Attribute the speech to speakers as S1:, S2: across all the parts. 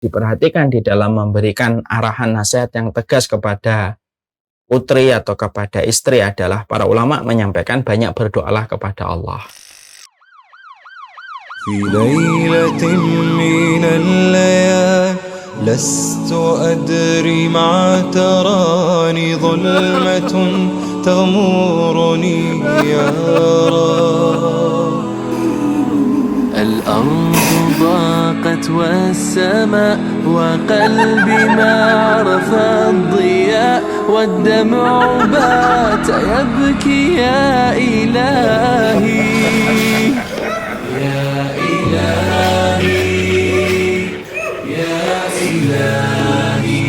S1: diperhatikan di dalam memberikan arahan nasihat yang tegas kepada putri atau kepada istri adalah para ulama menyampaikan banyak berdoalah kepada Allah.
S2: في ليلة من الليالي لست أدري ما تراني ظلمة تغمرني يا رب الأرض ضاقت والسماء وقلبي ما عرف الضياء والدمع بات يبكي يا إلهي يا إلهي يا إلهي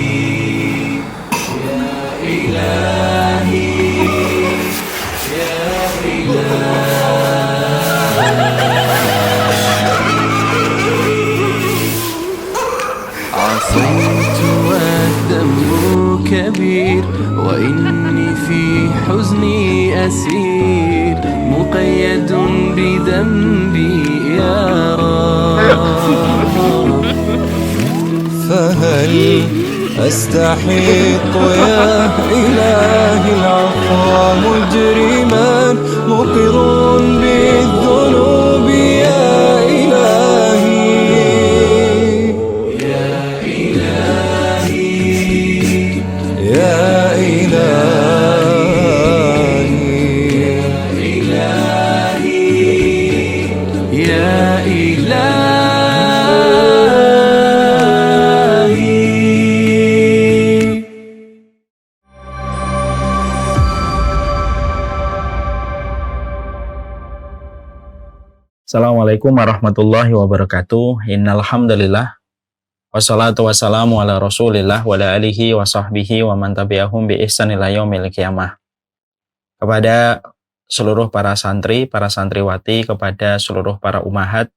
S2: يا إلهي يا إلهي عصيت والذنب كبير وإني في حزني أسير مقيد بذنبي يا رب فهل أستحق يا إلهي العفو مجرما مقر بالذنوب يا إلهي يا إلهي يا
S1: Assalamualaikum warahmatullahi wabarakatuh. Innal hamdalillah wassalatu wassalamu ala Rasulillah wa ala alihi wa sahbihi wa man tabi'ahum bi ihsan ila yaumil qiyamah. Kepada seluruh para santri, para santriwati, kepada seluruh para umahat,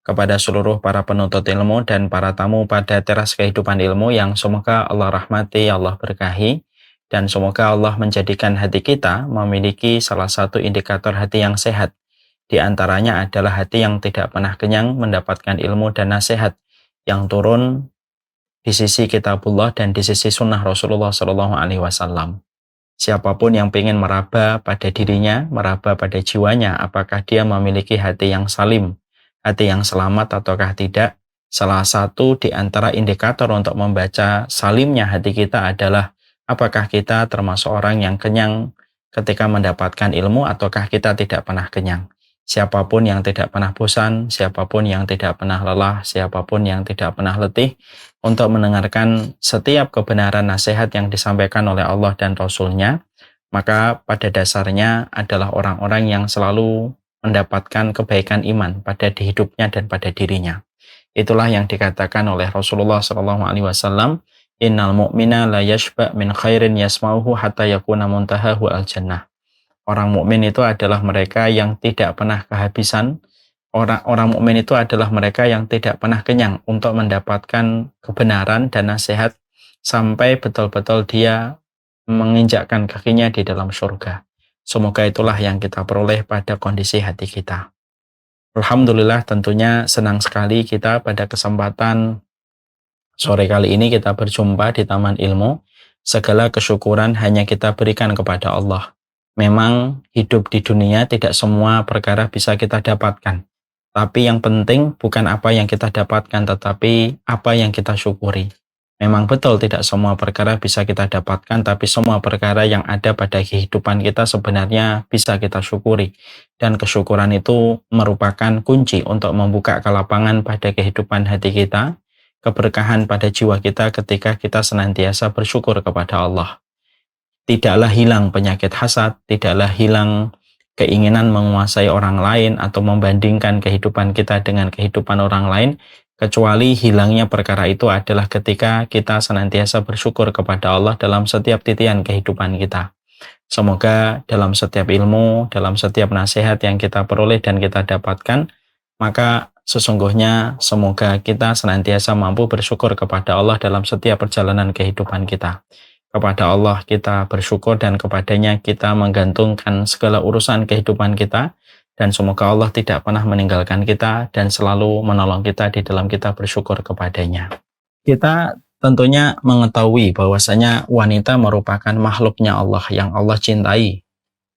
S1: kepada seluruh para penuntut ilmu dan para tamu pada teras kehidupan ilmu yang semoga Allah rahmati, Allah berkahi, dan semoga Allah menjadikan hati kita memiliki salah satu indikator hati yang sehat. Di antaranya adalah hati yang tidak pernah kenyang mendapatkan ilmu dan nasihat yang turun di sisi kitabullah dan di sisi sunnah Rasulullah SAW. Siapapun yang ingin meraba pada dirinya, meraba pada jiwanya, apakah dia memiliki hati yang salim, hati yang selamat ataukah tidak, salah satu di antara indikator untuk membaca salimnya hati kita adalah apakah kita termasuk orang yang kenyang ketika mendapatkan ilmu ataukah kita tidak pernah kenyang. Siapapun yang tidak pernah bosan, siapapun yang tidak pernah lelah, siapapun yang tidak pernah letih untuk mendengarkan setiap kebenaran nasihat yang disampaikan oleh Allah dan Rasul-Nya, maka pada dasarnya adalah orang-orang yang selalu mendapatkan kebaikan iman pada hidupnya dan pada dirinya. Itulah yang dikatakan oleh Rasulullah SAW, Innal mu'mina la yashba' min khairin yasma'uhu hatta yakuna muntahahu al-jannah. Orang mukmin itu adalah mereka yang tidak pernah kehabisan. Orang mukmin itu adalah mereka yang tidak pernah kenyang untuk mendapatkan kebenaran dan nasihat sampai betul-betul dia menginjakkan kakinya di dalam surga. Semoga itulah yang kita peroleh pada kondisi hati kita. Alhamdulillah, tentunya senang sekali kita pada kesempatan sore kali ini kita berjumpa di Taman Ilmu. Segala kesyukuran hanya kita berikan kepada Allah. Memang hidup di dunia tidak semua perkara bisa kita dapatkan. Tapi yang penting bukan apa yang kita dapatkan, tetapi apa yang kita syukuri. Memang betul tidak semua perkara bisa kita dapatkan, tapi semua perkara yang ada pada kehidupan kita sebenarnya bisa kita syukuri. Dan kesyukuran itu merupakan kunci untuk membuka kelapangan pada kehidupan hati kita, keberkahan pada jiwa kita ketika kita senantiasa bersyukur kepada Allah. Tidaklah hilang penyakit hasad, tidaklah hilang keinginan menguasai orang lain atau membandingkan kehidupan kita dengan kehidupan orang lain, kecuali hilangnya perkara itu adalah ketika kita senantiasa bersyukur kepada Allah dalam setiap titian kehidupan kita. Semoga dalam setiap ilmu, dalam setiap nasihat yang kita peroleh dan kita dapatkan, maka sesungguhnya semoga kita senantiasa mampu bersyukur kepada Allah dalam setiap perjalanan kehidupan kita. Kepada Allah kita bersyukur dan kepadanya kita menggantungkan segala urusan kehidupan kita, dan semoga Allah tidak pernah meninggalkan kita dan selalu menolong kita di dalam kita bersyukur kepadanya. Kita tentunya mengetahui bahwasanya wanita merupakan makhluknya Allah yang Allah cintai.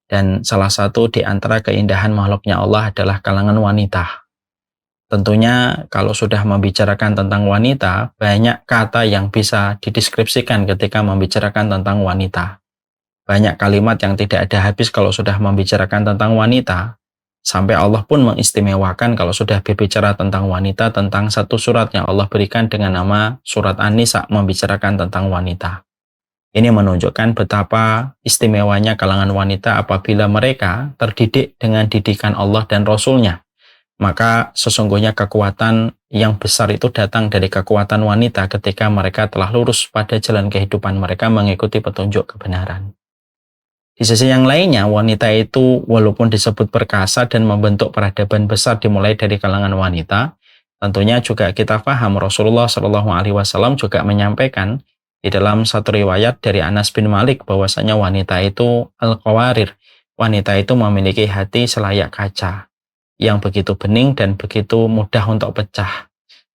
S1: Dan salah satu di antara keindahan makhluknya Allah adalah kalangan wanita. Tentunya kalau sudah membicarakan tentang wanita, banyak kata yang bisa dideskripsikan ketika membicarakan tentang wanita. Banyak kalimat yang tidak ada habis kalau sudah membicarakan tentang wanita. Sampai Allah pun mengistimewakan kalau sudah berbicara tentang wanita, tentang satu surat yang Allah berikan dengan nama surat An-Nisa membicarakan tentang wanita. Ini menunjukkan betapa istimewanya kalangan wanita apabila mereka terdidik dengan didikan Allah dan Rasul-Nya. Maka sesungguhnya kekuatan yang besar itu datang dari kekuatan wanita ketika mereka telah lurus pada jalan kehidupan mereka mengikuti petunjuk kebenaran. Di sisi yang lainnya, wanita itu walaupun disebut perkasa dan membentuk peradaban besar dimulai dari kalangan wanita, tentunya juga kita paham Rasulullah Shallallahu Alaihi Wasallam juga menyampaikan di dalam satu riwayat dari Anas bin Malik bahwasanya wanita itu al-qawarir, wanita itu memiliki hati selayak kaca yang begitu bening dan begitu mudah untuk pecah.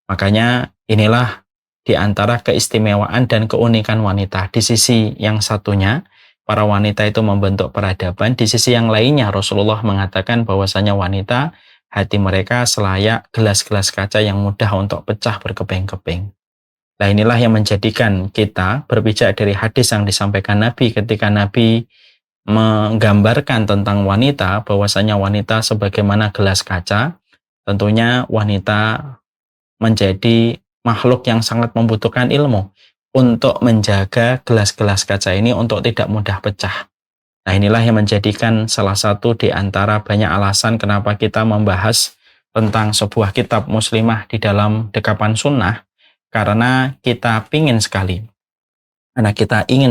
S1: Makanya inilah di antara keistimewaan dan keunikan wanita. Di sisi yang satunya, para wanita itu membentuk peradaban. Di sisi yang lainnya, Rasulullah mengatakan bahwasanya wanita, hati mereka selayak gelas-gelas kaca yang mudah untuk pecah berkeping-keping. Nah, inilah yang menjadikan kita berpijak dari hadis yang disampaikan Nabi ketika Nabi menggambarkan tentang wanita, bahwasanya wanita sebagaimana gelas kaca. Tentunya wanita menjadi makhluk yang sangat membutuhkan ilmu untuk menjaga gelas-gelas kaca ini untuk tidak mudah pecah. Nah, inilah yang menjadikan salah satu di antara banyak alasan kenapa kita membahas tentang sebuah kitab muslimah di dalam dekapan sunnah, karena kita ingin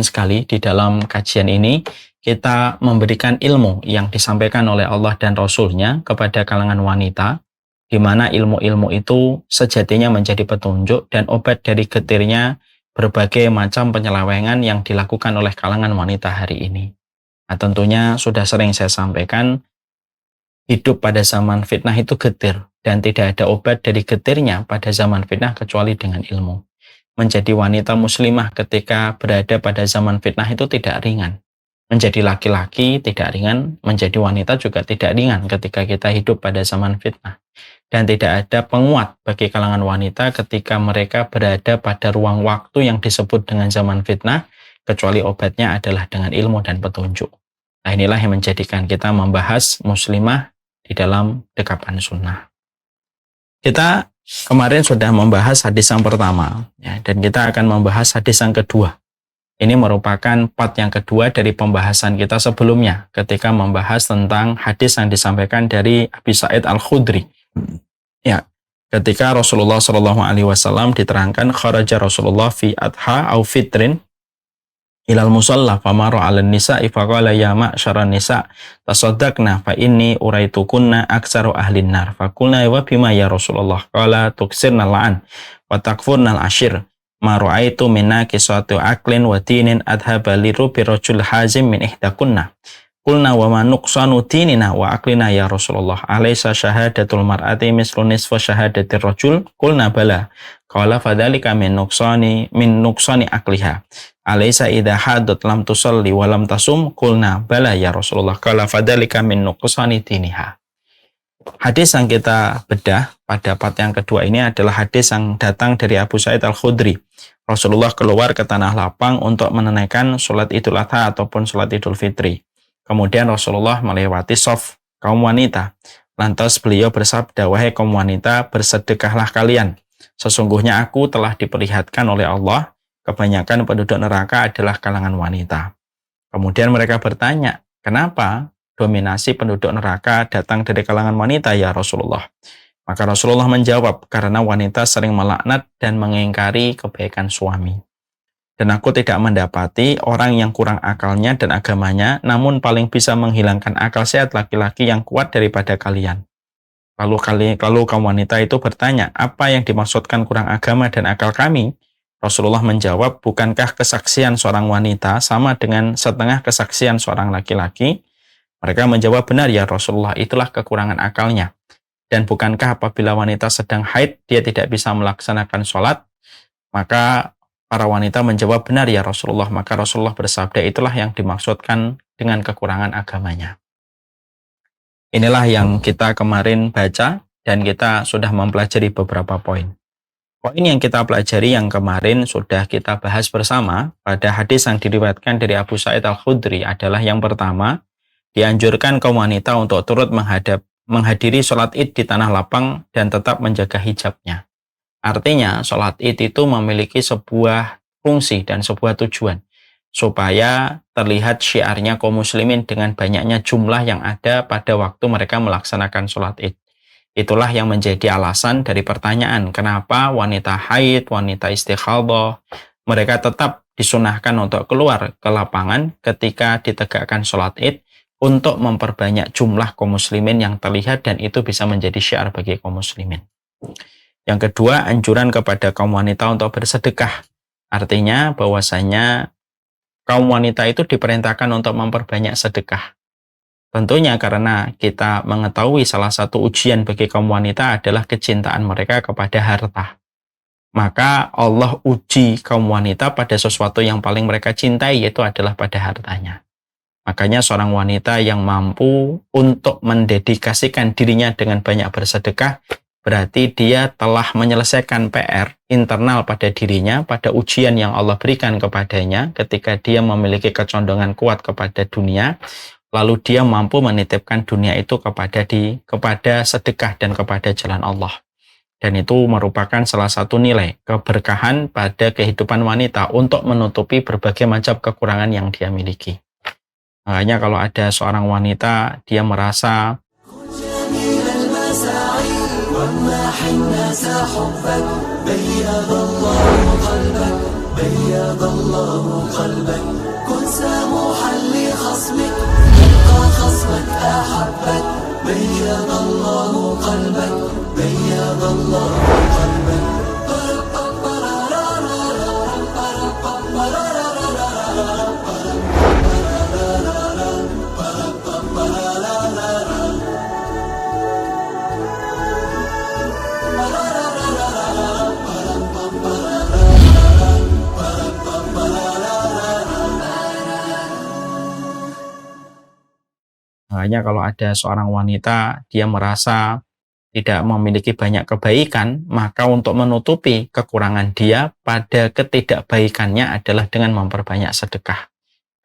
S1: sekali di dalam kajian ini kita memberikan ilmu yang disampaikan oleh Allah dan Rasul-Nya kepada kalangan wanita, di mana ilmu-ilmu itu sejatinya menjadi petunjuk dan obat dari getirnya berbagai macam penyelewengan yang dilakukan oleh kalangan wanita hari ini. Nah, tentunya sudah sering saya sampaikan, hidup pada zaman fitnah itu getir, dan tidak ada obat dari getirnya pada zaman fitnah kecuali dengan ilmu. Menjadi wanita muslimah ketika berada pada zaman fitnah itu tidak ringan. Menjadi laki-laki tidak ringan, menjadi wanita juga tidak ringan ketika kita hidup pada zaman fitnah. Dan tidak ada penguat bagi kalangan wanita ketika mereka berada pada ruang waktu yang disebut dengan zaman fitnah, kecuali obatnya adalah dengan ilmu dan petunjuk. Nah, inilah yang menjadikan kita membahas muslimah di dalam dekapan sunnah. Kita kemarin sudah membahas hadis yang pertama, ya, dan kita akan membahas hadis yang kedua. Ini merupakan part yang kedua dari pembahasan kita sebelumnya ketika membahas tentang hadis yang disampaikan dari Abi Sa'id Al-Khudri. Ya, ketika Rasulullah Shallallahu Alaihi Wasallam diterangkan kharaja Rasulullah fi adha au fitrin ilal musalla famaro ala nisa faqala ya ma'syaran nisa tasaddaqna fa inni uraitukunna aktsaru ahlin nar faqulna wa bima ya Rasulullah qala tuksirna la'an wa takfurna al-ashir ma ra'aitu minna kisatu aklin wa dinin adhaba liru birajul hazim min ihdakunna qulna wa ma nuqsanu dinina wa aklina ya Rasulullah alaysa syahadatul mar'ati mislu nisfa syahadatir rajul qulna bala qala fadzalika min nuqsani akliha alaysa idha hadat lam tusalli wa lam tasum qulna bala ya Rasulullah qala fadzalika min nuqsani diniha. Hadis yang kita bedah pada part yang kedua ini adalah hadis yang datang dari Abu Sa'id Al-Khudri. Rasulullah keluar ke tanah lapang untuk menunaikan sholat Idul Adha ataupun sholat Idul Fitri. Kemudian Rasulullah melewati shaf kaum wanita. Lantas beliau bersabda, wahai kaum wanita, bersedekahlah kalian. Sesungguhnya aku telah diperlihatkan oleh Allah, kebanyakan penduduk neraka adalah kalangan wanita. Kemudian mereka bertanya, kenapa dominasi penduduk neraka datang dari kalangan wanita ya Rasulullah? Maka Rasulullah menjawab, karena wanita sering melaknat dan mengingkari kebaikan suami. Dan aku tidak mendapati orang yang kurang akalnya dan agamanya, namun paling bisa menghilangkan akal sehat laki-laki yang kuat daripada kalian. Lalu kaum wanita itu bertanya, apa yang dimaksudkan kurang agama dan akal kami? Rasulullah menjawab, bukankah kesaksian seorang wanita sama dengan setengah kesaksian seorang laki-laki? Mereka menjawab, benar ya Rasulullah, itulah kekurangan akalnya. Dan bukankah apabila wanita sedang haid, dia tidak bisa melaksanakan sholat? Maka para wanita menjawab, benar ya Rasulullah. Maka Rasulullah bersabda, itulah yang dimaksudkan dengan kekurangan agamanya. Inilah yang kita kemarin baca dan kita sudah mempelajari beberapa poin. Poin yang kita pelajari yang kemarin sudah kita bahas bersama pada hadis yang diriwayatkan dari Abu Sa'id Al-Khudri adalah yang pertama, dianjurkan kaum wanita untuk turut menghadiri sholat id di tanah lapang dan tetap menjaga hijabnya. Artinya, sholat id itu memiliki sebuah fungsi dan sebuah tujuan supaya terlihat syiarnya kaum muslimin dengan banyaknya jumlah yang ada pada waktu mereka melaksanakan sholat id. Itulah yang menjadi alasan dari pertanyaan kenapa wanita haid, wanita istikhadah, mereka tetap disunahkan untuk keluar ke lapangan ketika ditegakkan sholat id untuk memperbanyak jumlah kaum muslimin yang terlihat dan itu bisa menjadi syiar bagi kaum muslimin. Yang kedua, anjuran kepada kaum wanita untuk bersedekah. Artinya bahwasanya kaum wanita itu diperintahkan untuk memperbanyak sedekah. Tentunya karena kita mengetahui salah satu ujian bagi kaum wanita adalah kecintaan mereka kepada harta. Maka Allah uji kaum wanita pada sesuatu yang paling mereka cintai, yaitu adalah pada hartanya. Makanya seorang wanita yang mampu untuk mendedikasikan dirinya dengan banyak bersedekah, berarti dia telah menyelesaikan PR internal pada dirinya, pada ujian yang Allah berikan kepadanya ketika dia memiliki kecondongan kuat kepada dunia. Lalu dia mampu menitipkan dunia itu kepada sedekah dan kepada jalan Allah. Dan itu merupakan salah satu nilai keberkahan pada kehidupan wanita untuk menutupi berbagai macam kekurangan yang dia miliki. Makanya kalau ada seorang wanita, dia merasa makanya kalau ada seorang wanita, dia merasa tidak memiliki banyak kebaikan, maka untuk menutupi kekurangan dia pada ketidakbaikannya adalah dengan memperbanyak sedekah.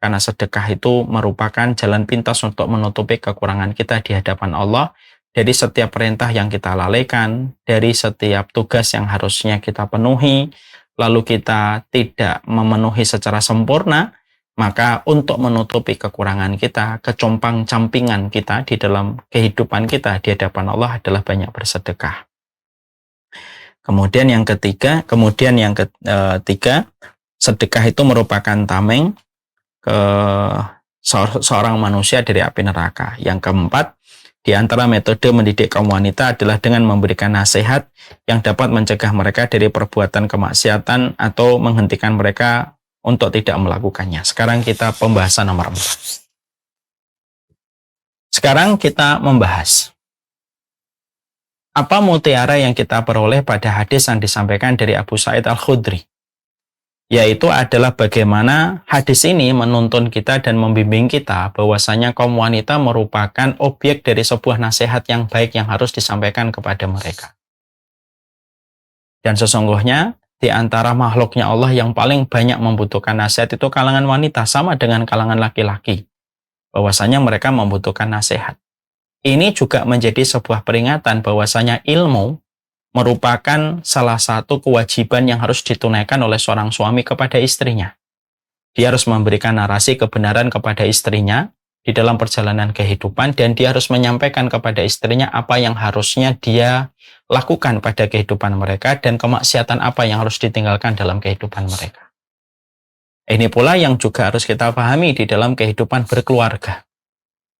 S1: Karena sedekah itu merupakan jalan pintas untuk menutupi kekurangan kita di hadapan Allah, dari setiap perintah yang kita lalaikan, dari setiap tugas yang harusnya kita penuhi, lalu kita tidak memenuhi secara sempurna, maka untuk menutupi kekurangan kita, kecompang-campingan kita di dalam kehidupan kita di hadapan Allah adalah banyak bersedekah. Kemudian yang ketiga, sedekah itu merupakan tameng ke seorang manusia dari api neraka. Yang keempat, di antara metode mendidik kaum wanita adalah dengan memberikan nasihat yang dapat mencegah mereka dari perbuatan kemaksiatan atau menghentikan mereka untuk tidak melakukannya. Sekarang kita pembahasan nomor 4. Sekarang kita membahas apa mutiara yang kita peroleh pada hadis yang disampaikan dari Abu Sa'id Al-Khudri. Yaitu adalah bagaimana hadis ini menuntun kita dan membimbing kita bahwasanya kaum wanita merupakan objek dari sebuah nasihat yang baik yang harus disampaikan kepada mereka. Dan sesungguhnya di antara makhluknya Allah yang paling banyak membutuhkan nasihat itu kalangan wanita, sama dengan kalangan laki-laki. Bahwasanya mereka membutuhkan nasihat. Ini juga menjadi sebuah peringatan bahwasanya ilmu merupakan salah satu kewajiban yang harus ditunaikan oleh seorang suami kepada istrinya. Dia harus memberikan narasi kebenaran kepada istrinya di dalam perjalanan kehidupan, dan dia harus menyampaikan kepada istrinya apa yang harusnya dia lakukan pada kehidupan mereka dan kemaksiatan apa yang harus ditinggalkan dalam kehidupan mereka. Ini pula yang juga harus kita pahami di dalam kehidupan berkeluarga.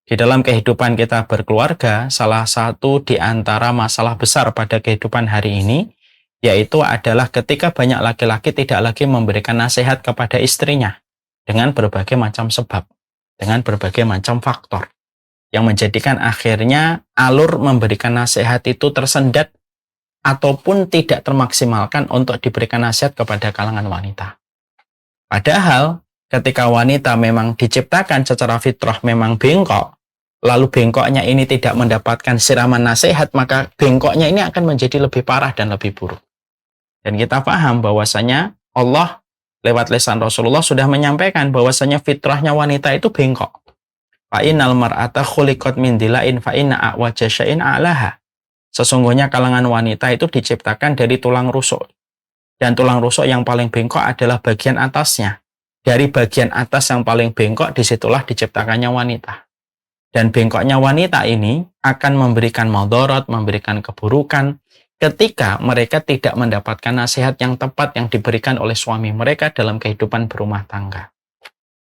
S1: Di dalam kehidupan kita berkeluarga, salah satu di antara masalah besar pada kehidupan hari ini, yaitu adalah ketika banyak laki-laki tidak lagi memberikan nasihat kepada istrinya dengan berbagai macam sebab, dengan berbagai macam faktor, yang menjadikan akhirnya alur memberikan nasihat itu tersendat ataupun tidak termaksimalkan untuk diberikan nasihat kepada kalangan wanita. Padahal ketika wanita memang diciptakan secara fitrah memang bengkok, lalu bengkoknya ini tidak mendapatkan siraman nasihat, maka bengkoknya ini akan menjadi lebih parah dan lebih buruk. Dan kita paham bahwasanya Allah lewat lisan Rasulullah sudah menyampaikan bahwasanya fitrahnya wanita itu bengkok. Fa innal mar'ata khuliqat min dilain fa inna a'waja syai'in a'laha. Sesungguhnya kalangan wanita itu diciptakan dari tulang rusuk. Dan tulang rusuk yang paling bengkok adalah bagian atasnya. Dari bagian atas yang paling bengkok, disitulah diciptakannya wanita. Dan bengkoknya wanita ini akan memberikan madarat, memberikan keburukan, ketika mereka tidak mendapatkan nasihat yang tepat yang diberikan oleh suami mereka dalam kehidupan berumah tangga.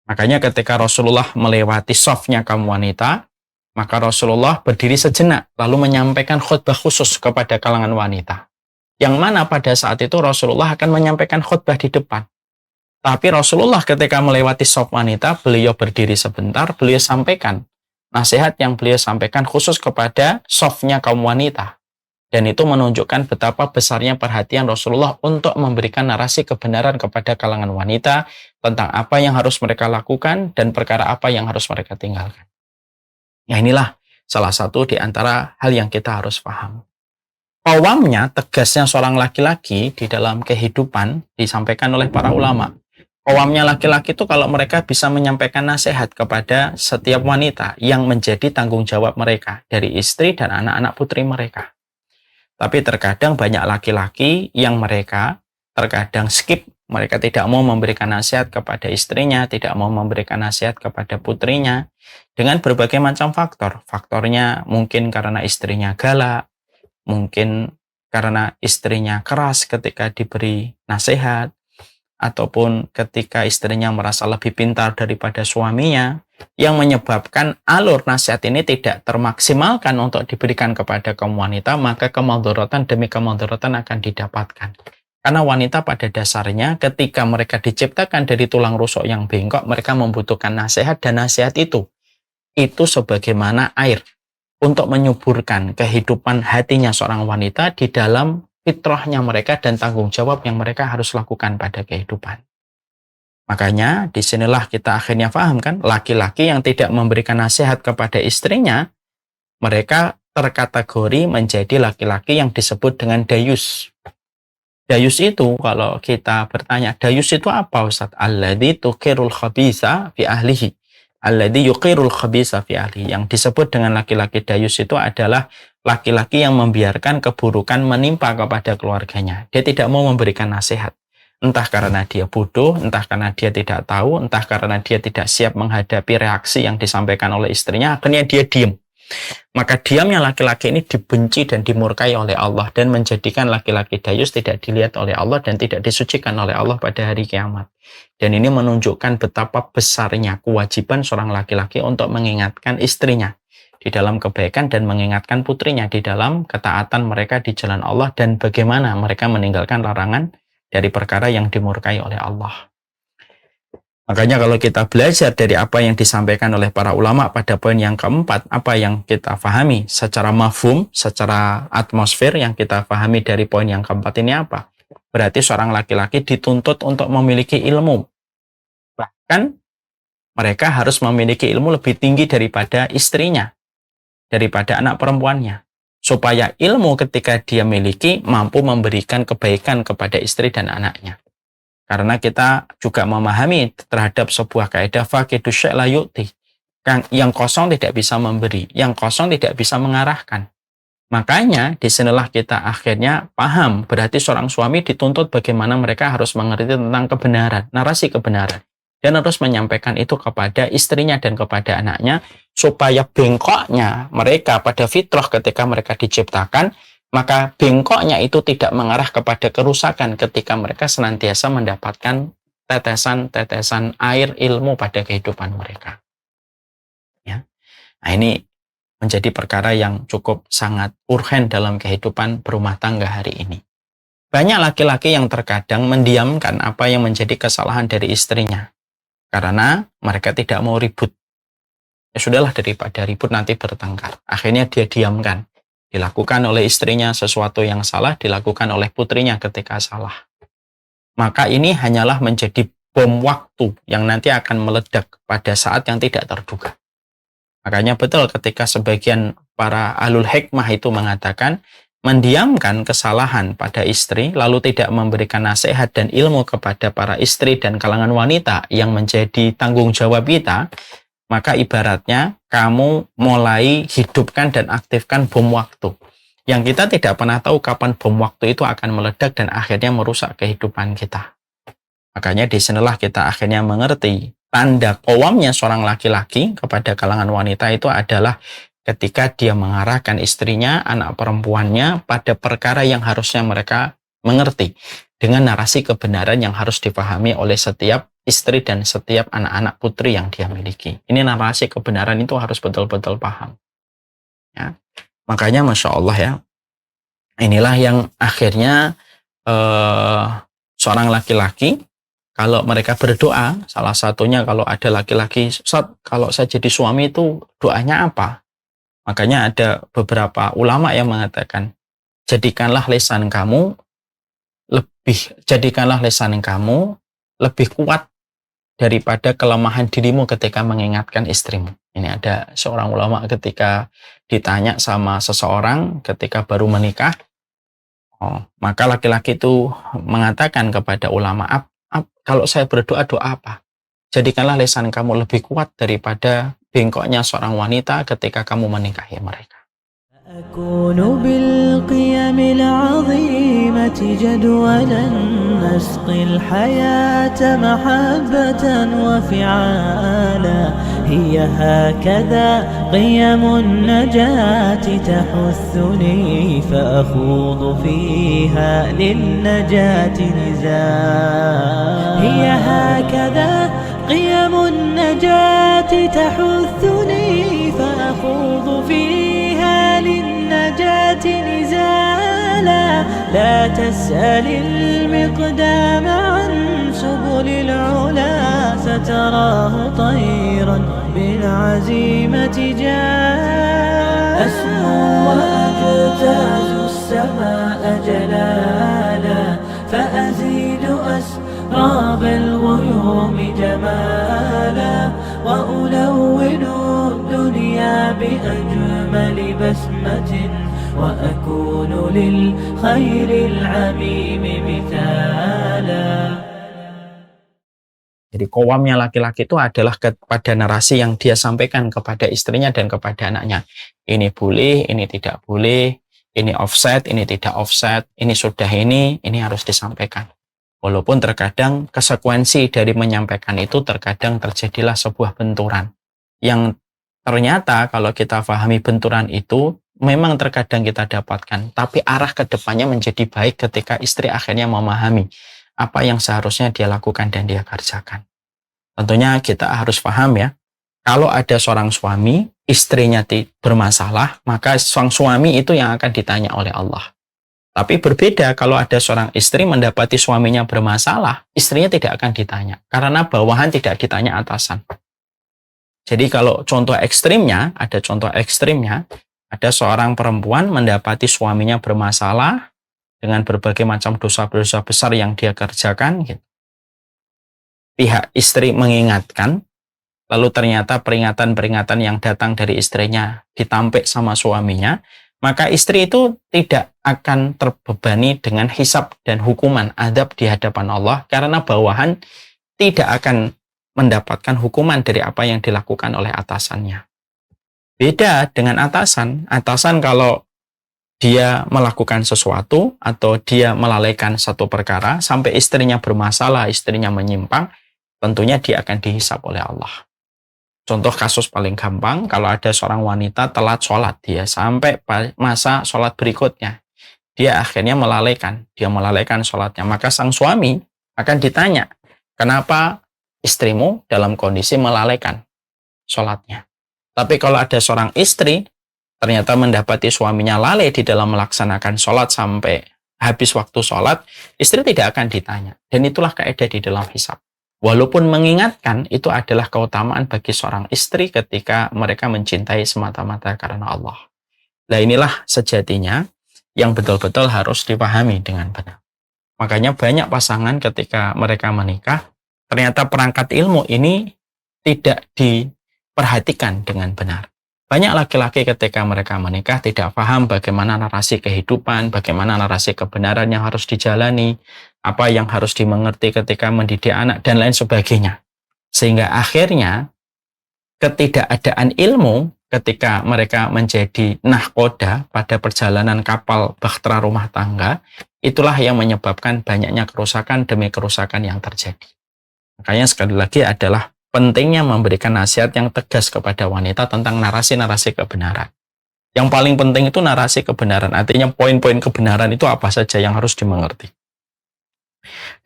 S1: Makanya ketika Rasulullah melewati safnya kaum wanita, maka Rasulullah berdiri sejenak, lalu menyampaikan khutbah khusus kepada kalangan wanita. Yang mana pada saat itu Rasulullah akan menyampaikan khutbah di depan. Tapi Rasulullah ketika melewati saf wanita, beliau berdiri sebentar, beliau sampaikan nasihat yang beliau sampaikan khusus kepada safnya kaum wanita. Dan itu menunjukkan betapa besarnya perhatian Rasulullah untuk memberikan narasi kebenaran kepada kalangan wanita tentang apa yang harus mereka lakukan dan perkara apa yang harus mereka tinggalkan. Ya, inilah salah satu di antara hal yang kita harus paham. Qawamnya, tegasnya seorang laki-laki di dalam kehidupan disampaikan oleh para ulama. Qawamnya laki-laki itu kalau mereka bisa menyampaikan nasihat kepada setiap wanita yang menjadi tanggung jawab mereka dari istri dan anak-anak putri mereka. Tapi terkadang banyak laki-laki yang mereka terkadang skip, mereka tidak mau memberikan nasihat kepada istrinya, tidak mau memberikan nasihat kepada putrinya, dengan berbagai macam faktor. Faktornya mungkin karena istrinya galak, mungkin karena istrinya keras ketika diberi nasihat, ataupun ketika istrinya merasa lebih pintar daripada suaminya, yang menyebabkan alur nasihat ini tidak termaksimalkan untuk diberikan kepada kaum wanita, maka kemadharatan demi kemadharatan akan didapatkan. Karena wanita pada dasarnya ketika mereka diciptakan dari tulang rusuk yang bengkok, mereka membutuhkan nasihat, dan nasihat itu sebagaimana air untuk menyuburkan kehidupan hatinya seorang wanita di dalam fitrahnya mereka dan tanggung jawab yang mereka harus lakukan pada kehidupan. Makanya disinilah kita akhirnya paham kan, laki-laki yang tidak memberikan nasihat kepada istrinya, mereka terkategori menjadi laki-laki yang disebut dengan dayus. Dayus itu kalau kita bertanya, dayus itu apa Ustaz? Alladzi tuqirul khabisa fi ahlihi. Alladzi yuqirul khabisa fi ahlihi. Yang disebut dengan laki-laki dayus itu adalah laki-laki yang membiarkan keburukan menimpa kepada keluarganya. Dia tidak mau memberikan nasihat. Entah karena dia bodoh, entah karena dia tidak tahu, entah karena dia tidak siap menghadapi reaksi yang disampaikan oleh istrinya, akhirnya dia diam. Maka diamnya laki-laki ini dibenci dan dimurkai oleh Allah, dan menjadikan laki-laki dayus tidak dilihat oleh Allah dan tidak disucikan oleh Allah pada hari kiamat. Dan ini menunjukkan betapa besarnya kewajiban seorang laki-laki untuk mengingatkan istrinya di dalam kebaikan dan mengingatkan putrinya di dalam ketaatan mereka di jalan Allah, dan bagaimana mereka meninggalkan larangan dari perkara yang dimurkai oleh Allah. Makanya kalau kita belajar dari apa yang disampaikan oleh para ulama pada poin yang keempat, apa yang kita pahami secara mafhum, secara atmosfer yang kita pahami dari poin yang keempat ini apa? Berarti seorang laki-laki dituntut untuk memiliki ilmu. Bahkan mereka harus memiliki ilmu lebih tinggi daripada istrinya, daripada anak perempuannya. Supaya ilmu ketika dia miliki mampu memberikan kebaikan kepada istri dan anaknya. Karena kita juga memahami terhadap sebuah kaidah faqidus syai' la yu'ti. Yang kosong tidak bisa memberi, yang kosong tidak bisa mengarahkan. Makanya disinilah kita akhirnya paham, berarti seorang suami dituntut bagaimana mereka harus mengerti tentang kebenaran, narasi kebenaran. Dan harus menyampaikan itu kepada istrinya dan kepada anaknya, supaya bengkoknya mereka pada fitrah ketika mereka diciptakan, maka bengkoknya itu tidak mengarah kepada kerusakan ketika mereka senantiasa mendapatkan tetesan-tetesan air ilmu pada kehidupan mereka. Ya. Nah, ini menjadi perkara yang cukup sangat urgen dalam kehidupan berumah tangga hari ini. Banyak laki-laki yang terkadang mendiamkan apa yang menjadi kesalahan dari istrinya, karena mereka tidak mau ribut. Ya sudahlah, daripada ribut nanti bertengkar. Akhirnya dia diamkan. dilakukan oleh istrinya sesuatu yang salah, dilakukan oleh putrinya ketika salah. Maka ini hanyalah menjadi bom waktu yang nanti akan meledak pada saat yang tidak terduga. Makanya betul ketika sebagian para ahlul hikmah itu mengatakan, mendiamkan kesalahan pada istri, lalu tidak memberikan nasihat dan ilmu kepada para istri dan kalangan wanita yang menjadi tanggung jawab kita, maka ibaratnya kamu mulai hidupkan dan aktifkan bom waktu. Yang kita tidak pernah tahu kapan bom waktu itu akan meledak dan akhirnya merusak kehidupan kita. Makanya disinilah kita akhirnya mengerti tanda qawamnya seorang laki-laki kepada kalangan wanita itu adalah ketika dia mengarahkan istrinya, anak perempuannya pada perkara yang harusnya mereka mengerti dengan narasi kebenaran yang harus dipahami oleh setiap istri dan setiap anak-anak putri yang dia miliki. Ini narasi kebenaran itu harus betul-betul paham. Ya. Makanya Masya Allah ya, inilah yang akhirnya seorang laki-laki, kalau mereka berdoa, salah satunya kalau ada laki-laki, Ustaz, kalau saya jadi suami itu doanya apa? Makanya ada beberapa ulama yang mengatakan, jadikanlah lisan kamu lebih kuat daripada kelemahan dirimu ketika mengingatkan istrimu. Ini ada seorang ulama ketika ditanya sama seseorang ketika baru menikah, maka laki-laki itu mengatakan kepada ulama, kalau saya berdoa, doa apa? Jadikanlah lisan kamu lebih kuat daripada bengkoknya seorang wanita ketika kamu menikahi mereka.
S3: أكون بالقيم العظيمة جدولا نسقي الحياة محبة وفعالا هي هكذا قيم النجاة تحثني فأخوض فيها للنجاة نزالا هي هكذا قيم النجاة تحثني فأخوض فيها للنجاة نزالا لا تسأل المقدام عن سبل العلا ستراه طيرا بالعزيمة جاء أسمو وأجتاز السماء جلالا فأزيد أسراب الغيوم جمالا وألون الدنيا بأجمل بسمة وأكون للخير العميم مثالا.
S1: Jadi qawamnya laki-laki itu adalah kepada narasi yang dia sampaikan kepada istrinya dan kepada anaknya. Ini boleh, ini tidak boleh, ini offset, ini tidak offset, ini sudah ini harus disampaikan. Walaupun terkadang konsekuensi dari menyampaikan itu terkadang terjadilah sebuah benturan. Yang ternyata kalau kita pahami benturan itu memang terkadang kita dapatkan, tapi arah ke depannya menjadi baik ketika istri akhirnya memahami apa yang seharusnya dia lakukan dan dia kerjakan. Tentunya kita harus paham ya, kalau ada seorang suami, istrinya bermasalah, maka sang suami itu yang akan ditanya oleh Allah. Tapi berbeda kalau ada seorang istri mendapati suaminya bermasalah, istrinya tidak akan ditanya. Karena bawahan tidak ditanya atasan. Jadi kalau contoh ekstrimnya, ada seorang perempuan mendapati suaminya bermasalah dengan berbagai macam dosa-dosa besar yang dia kerjakan. Gitu. Pihak istri mengingatkan, lalu ternyata peringatan-peringatan yang datang dari istrinya ditampik sama suaminya, maka istri itu tidak akan terbebani dengan hisab dan hukuman adab di hadapan Allah karena bawahan tidak akan mendapatkan hukuman dari apa yang dilakukan oleh atasannya. Beda dengan atasan kalau dia melakukan sesuatu atau dia melalaikan satu perkara sampai istrinya bermasalah, istrinya menyimpang, tentunya dia akan dihisab oleh Allah. Contoh kasus paling gampang, kalau ada seorang wanita telat sholat, dia sampai masa sholat berikutnya, dia akhirnya melalaikan sholatnya, maka sang suami akan ditanya, kenapa istrimu dalam kondisi melalaikan sholatnya? Tapi kalau ada seorang istri, ternyata mendapati suaminya lalai di dalam melaksanakan sholat sampai habis waktu sholat, istri tidak akan ditanya. Dan itulah kaidah di dalam hisab. Walaupun mengingatkan itu adalah keutamaan bagi seorang istri ketika mereka mencintai semata-mata karena Allah. Nah inilah sejatinya yang betul-betul harus dipahami dengan benar. Makanya banyak pasangan ketika mereka menikah, ternyata perangkat ilmu ini tidak diperhatikan dengan benar. Banyak laki-laki ketika mereka menikah tidak paham bagaimana narasi kehidupan, bagaimana narasi kebenaran yang harus dijalani, apa yang harus dimengerti ketika mendidik anak, dan lain sebagainya. Sehingga akhirnya ketidakadaan ilmu ketika mereka menjadi nahkoda pada perjalanan kapal bahtera rumah tangga, itulah yang menyebabkan banyaknya kerusakan demi kerusakan yang terjadi. Makanya sekali lagi adalah pentingnya memberikan nasihat yang tegas kepada wanita tentang narasi-narasi kebenaran. Yang paling penting itu narasi kebenaran, artinya poin-poin kebenaran itu apa saja yang harus dimengerti.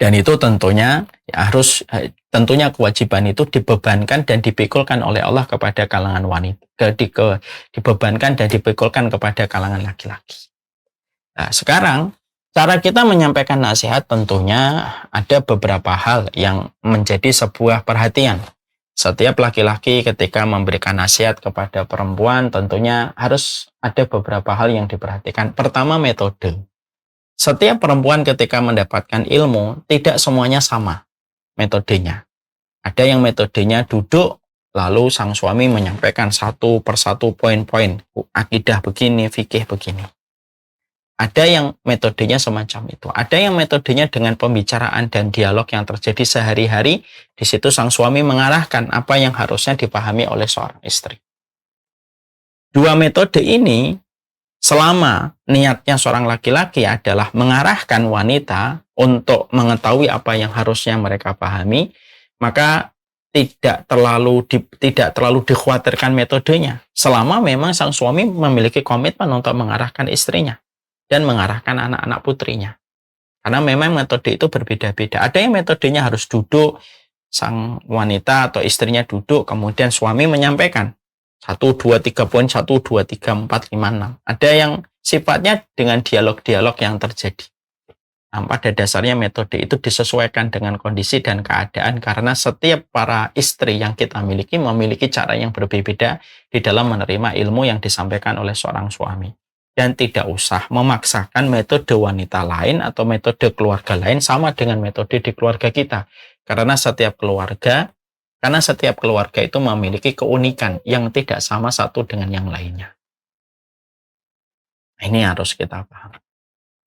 S1: Dan itu tentunya tentunya kewajiban itu dibebankan dan dipikulkan oleh Allah kepada kalangan wanita, dibebankan dan dipikulkan kepada kalangan laki-laki. Nah, sekarang cara kita menyampaikan nasihat tentunya ada beberapa hal yang menjadi sebuah perhatian. Setiap laki-laki ketika memberikan nasihat kepada perempuan tentunya harus ada beberapa hal yang diperhatikan. Pertama, metode. Setiap perempuan ketika mendapatkan ilmu, tidak semuanya sama metodenya. Ada yang metodenya duduk, lalu sang suami menyampaikan satu persatu poin-poin, akidah begini, fikih begini. Ada yang metodenya semacam itu. Ada yang metodenya dengan pembicaraan dan dialog yang terjadi sehari-hari. Di situ sang suami mengarahkan apa yang harusnya dipahami oleh seorang istri. Dua metode ini, selama niatnya seorang laki-laki adalah mengarahkan wanita untuk mengetahui apa yang harusnya mereka pahami, maka tidak terlalu dikhawatirkan metodenya. Selama memang sang suami memiliki komitmen untuk mengarahkan istrinya dan mengarahkan anak-anak putrinya. Karena memang metode itu berbeda-beda. Ada yang metodenya harus duduk, sang wanita atau istrinya duduk, kemudian suami menyampaikan 1, 2, 3 poin, 1, 2, 3, 4, 5, 6. Ada yang sifatnya dengan dialog-dialog yang terjadi. Nah, pada dasarnya metode itu disesuaikan dengan kondisi dan keadaan karena setiap para istri yang kita miliki memiliki cara yang berbeda di dalam menerima ilmu yang disampaikan oleh seorang suami. Dan tidak usah memaksakan metode wanita lain atau metode keluarga lain sama dengan metode di keluarga kita. Karena setiap keluarga itu memiliki keunikan yang tidak sama satu dengan yang lainnya. Ini harus kita paham.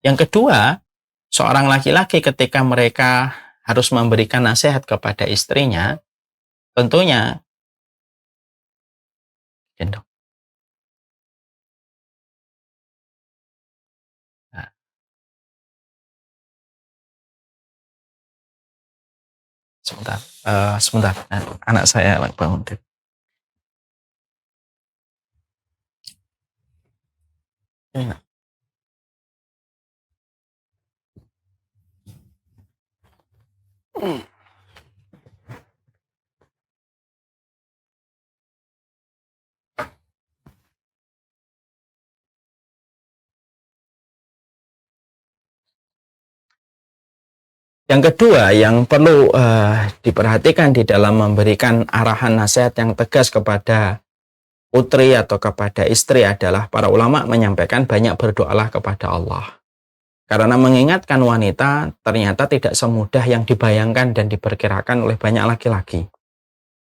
S1: Yang kedua, seorang laki-laki ketika mereka harus memberikan nasihat kepada istrinya, tentunya sebentar, anak saya bangun. Ya. Yang kedua yang perlu diperhatikan di dalam memberikan arahan nasihat yang tegas kepada putri atau kepada istri adalah para ulama menyampaikan banyak berdoalah kepada Allah. Karena mengingatkan wanita ternyata tidak semudah yang dibayangkan dan diperkirakan oleh banyak laki-laki.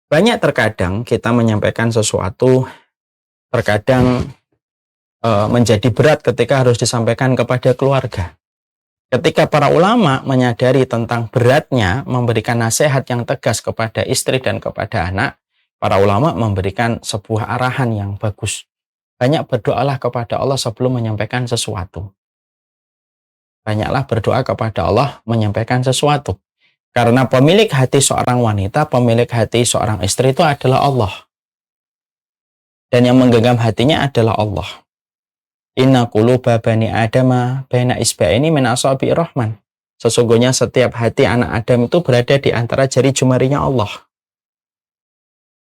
S1: Banyak terkadang kita menyampaikan sesuatu terkadang menjadi berat ketika harus disampaikan kepada keluarga. Ketika para ulama menyadari tentang beratnya memberikan nasihat yang tegas kepada istri dan kepada anak, para ulama memberikan sebuah arahan yang bagus. Banyak berdoalah kepada Allah sebelum menyampaikan sesuatu. Banyaklah berdoa kepada Allah menyampaikan sesuatu. Karena pemilik hati seorang wanita, pemilik hati seorang istri itu adalah Allah. Dan yang menggenggam hatinya adalah Allah. Inna quluba bani adama baina isba'ini min asabi'ir rahman. Sesungguhnya setiap hati anak Adam itu berada di antara jari jemarinya Allah.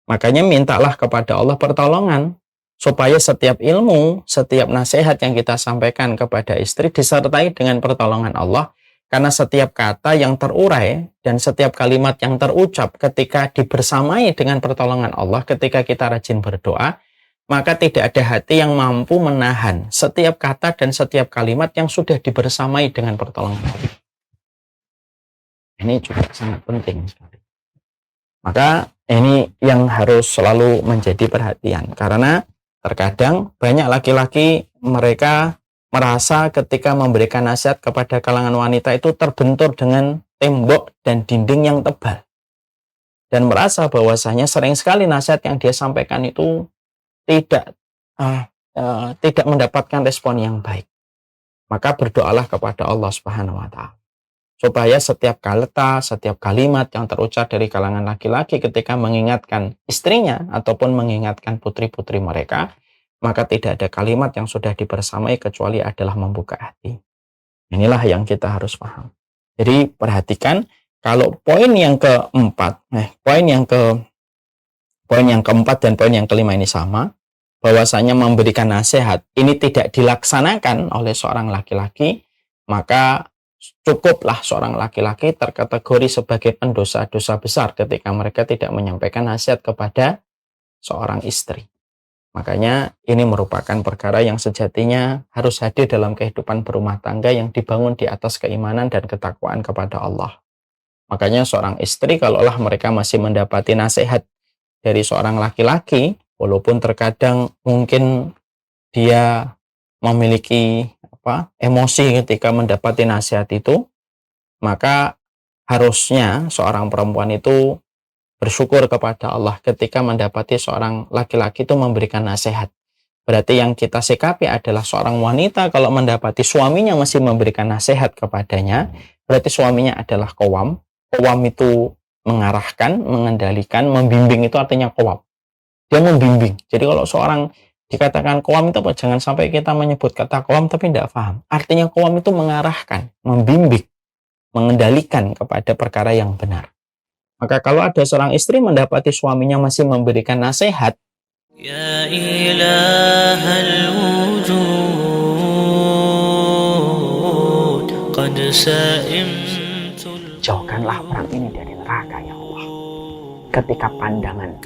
S1: Makanya mintalah kepada Allah pertolongan supaya setiap ilmu, setiap nasihat yang kita sampaikan kepada istri disertai dengan pertolongan Allah. Karena setiap kata yang terurai dan setiap kalimat yang terucap ketika dibersamai dengan pertolongan Allah, ketika kita rajin berdoa, maka tidak ada hati yang mampu menahan setiap kata dan setiap kalimat yang sudah dibersamai dengan pertolongan Allah. Ini juga sangat penting sekali. Maka ini yang harus selalu menjadi perhatian, karena terkadang banyak laki-laki mereka merasa ketika memberikan nasihat kepada kalangan wanita itu terbentur dengan tembok dan dinding yang tebal, dan merasa bahwasanya sering sekali nasihat yang dia sampaikan itu tidak mendapatkan respon yang baik. Maka berdoalah kepada Allah Subhanahu wa Ta'ala supaya setiap kata, setiap kalimat yang terucap dari kalangan laki-laki ketika mengingatkan istrinya ataupun mengingatkan putri-putri mereka, maka tidak ada kalimat yang sudah dibersamai kecuali adalah membuka hati. Inilah yang kita harus paham. Jadi perhatikan, kalau poin yang keempat dan poin yang kelima ini sama, bahwasanya memberikan nasihat ini tidak dilaksanakan oleh seorang laki-laki, maka cukuplah seorang laki-laki terkategori sebagai pendosa-dosa besar ketika mereka tidak menyampaikan nasihat kepada seorang istri. Makanya ini merupakan perkara yang sejatinya harus hadir dalam kehidupan berumah tangga yang dibangun di atas keimanan dan ketakwaan kepada Allah. Makanya seorang istri kalaulah mereka masih mendapati nasihat dari seorang laki-laki, walaupun terkadang mungkin dia memiliki emosi ketika mendapati nasihat itu, maka harusnya seorang perempuan itu bersyukur kepada Allah ketika mendapati seorang laki-laki itu memberikan nasihat. Berarti yang kita sikapi adalah seorang wanita kalau mendapati suaminya masih memberikan nasihat kepadanya, berarti suaminya adalah qawwam. Qawwam itu mengarahkan, mengendalikan, membimbing, itu artinya qawwam. Dia membimbing. Jadi kalau seorang dikatakan qawwam itu apa? Jangan sampai kita menyebut kata qawwam tapi tidak paham. Artinya qawwam itu mengarahkan, membimbing, mengendalikan kepada perkara yang benar. Maka kalau ada seorang istri mendapati suaminya masih memberikan nasihat,
S3: Ya ilahal wujud qad sa'imtul,
S1: jauhkanlah orang ini dari neraka ya Allah. Ketika pandangan,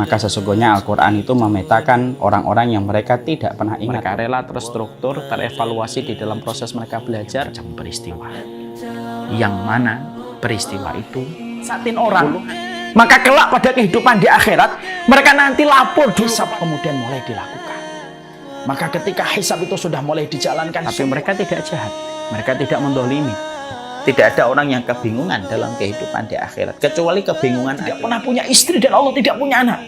S1: maka sesungguhnya Al-Quran itu memetakan orang-orang yang mereka tidak pernah ingat. Mereka rela terstruktur, terevaluasi di dalam proses mereka belajar macam peristiwa. Yang mana peristiwa itu satin orang, maka kelak pada kehidupan di akhirat mereka nanti lapor hisab kemudian mulai dilakukan. Maka ketika hisab itu sudah mulai dijalankan, tapi mereka tidak jahat, mereka tidak mendolimi. Tidak ada orang yang kebingungan dalam kehidupan di akhirat, kecuali kebingungan tidak pernah punya istri dan Allah tidak punya anak.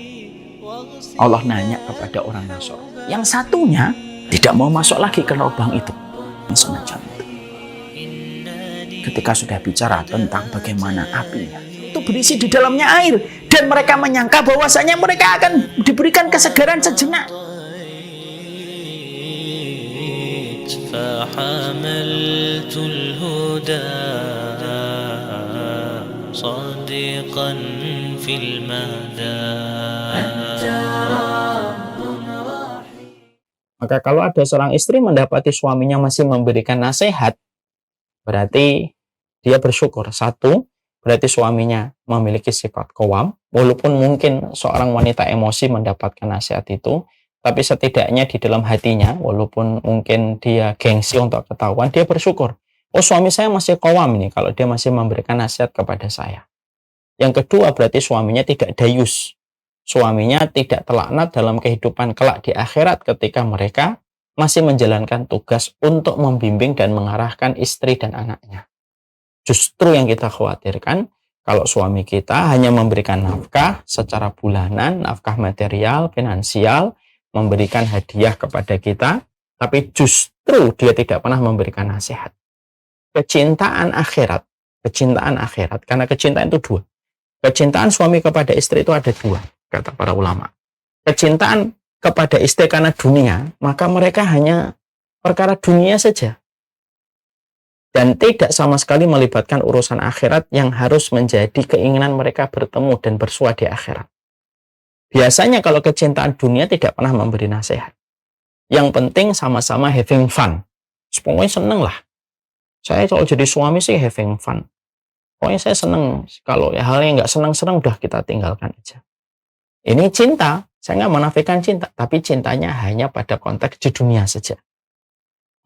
S1: Allah nanya kepada orang Nasr, yang satunya tidak mau masuk lagi ke lubang itu, semacam itu. Ketika sudah bicara tentang bagaimana apinya itu berisi di dalamnya air, dan mereka menyangka bahwasanya mereka akan diberikan kesegaran sejenak.
S3: fahamaltul huda sadiqan fil mada.
S1: Maka kalau ada seorang istri mendapati suaminya masih memberikan nasihat, berarti dia bersyukur. Satu, berarti suaminya memiliki sifat qawwam, walaupun mungkin seorang wanita emosi mendapatkan nasihat itu, tapi setidaknya di dalam hatinya, walaupun mungkin dia gengsi untuk ketahuan, dia bersyukur. Oh, suami saya masih qawwam ini kalau dia masih memberikan nasihat kepada saya. Yang kedua, berarti suaminya tidak dayus. Suaminya tidak terlaknat dalam kehidupan kelak di akhirat ketika mereka masih menjalankan tugas untuk membimbing dan mengarahkan istri dan anaknya. Justru yang kita khawatirkan, kalau suami kita hanya memberikan nafkah secara bulanan, nafkah material, finansial, memberikan hadiah kepada kita, tapi justru dia tidak pernah memberikan nasihat. Kecintaan akhirat, karena kecintaan itu dua. Kecintaan suami kepada istri itu ada dua, kata para ulama. Kecintaan kepada istri karena dunia, maka mereka hanya perkara dunia saja. Dan tidak sama sekali melibatkan urusan akhirat yang harus menjadi keinginan mereka bertemu dan bersua di akhirat. Biasanya kalau kecintaan dunia tidak pernah memberi nasihat. Yang penting sama-sama having fun. Pokoknya seneng lah. Saya kalau jadi suami sih having fun. Pokoknya saya seneng. Kalau hal yang nggak seneng-seneng udah kita tinggalkan aja. Ini cinta. Saya nggak menafikan cinta, tapi cintanya hanya pada konteks di dunia saja.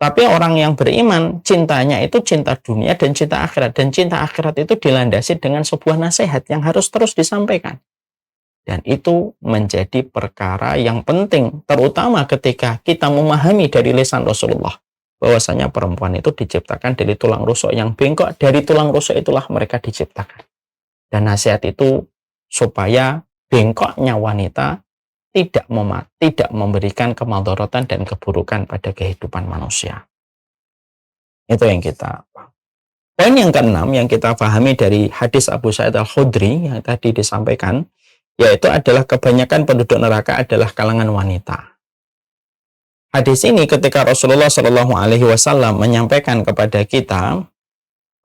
S1: Tapi orang yang beriman, cintanya itu cinta dunia dan cinta akhirat. Dan cinta akhirat itu dilandasi dengan sebuah nasihat yang harus terus disampaikan. Dan itu menjadi perkara yang penting, terutama ketika kita memahami dari lisan Rasulullah, bahwasanya perempuan itu diciptakan dari tulang rusuk yang bengkok, dari tulang rusuk itulah mereka diciptakan. Dan nasihat itu supaya bengkoknya wanita tidak memberikan kemadharatan dan keburukan pada kehidupan manusia. Itu yang kita. Poin yang keenam yang kita pahami dari hadis Abu Sa'id Al-Khudri yang tadi disampaikan, yaitu adalah kebanyakan penduduk neraka adalah kalangan wanita. Hadis ini ketika Rasulullah Shallallahu Alaihi Wasallam menyampaikan kepada kita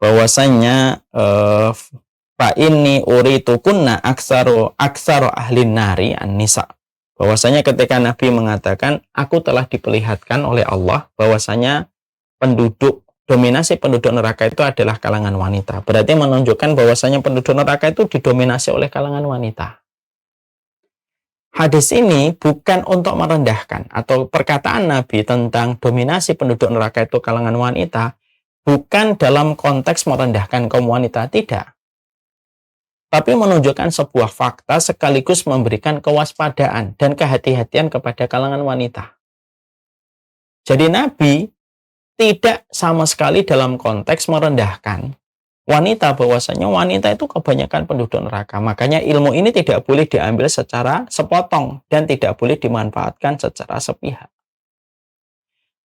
S1: bahwasanya fa inni uritukunna aksaru ahlin nari an-nisa. Bahwasanya ketika Nabi mengatakan, aku telah diperlihatkan oleh Allah bahwasanya dominasi penduduk neraka itu adalah kalangan wanita. Berarti menunjukkan bahwasanya penduduk neraka itu didominasi oleh kalangan wanita. Hadis ini bukan untuk merendahkan, atau perkataan Nabi tentang dominasi penduduk neraka itu kalangan wanita bukan dalam konteks merendahkan kaum wanita, tidak. Tapi menunjukkan sebuah fakta sekaligus memberikan kewaspadaan dan kehati-hatian kepada kalangan wanita. Jadi Nabi tidak sama sekali dalam konteks merendahkan wanita, bahwasanya wanita itu kebanyakan penduduk neraka. Makanya ilmu ini tidak boleh diambil secara sepotong dan tidak boleh dimanfaatkan secara sepihak.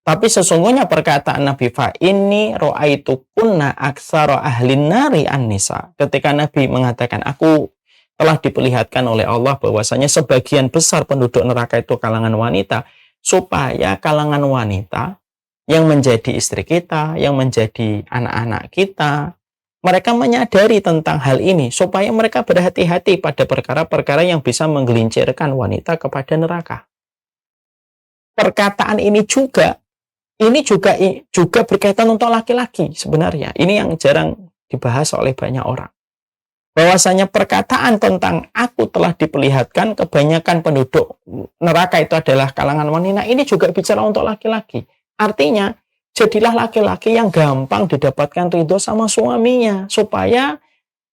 S1: Tapi sesungguhnya perkataan Nabi fa inni ra'aitukunna aktsara ahlin nari an-nisa. Ketika Nabi mengatakan, aku telah diperlihatkan oleh Allah bahwasanya sebagian besar penduduk neraka itu kalangan wanita, supaya kalangan wanita yang menjadi istri kita, yang menjadi anak-anak kita, mereka menyadari tentang hal ini supaya mereka berhati-hati pada perkara-perkara yang bisa menggelincirkan wanita kepada neraka. Perkataan ini juga berkaitan untuk laki-laki sebenarnya. Ini yang jarang dibahas oleh banyak orang. Bahwasanya perkataan tentang aku telah diperlihatkan kebanyakan penduduk neraka itu adalah kalangan wanita, ini juga bicara untuk laki-laki. Artinya, jadilah laki-laki yang gampang didapatkan ridho sama suaminya, supaya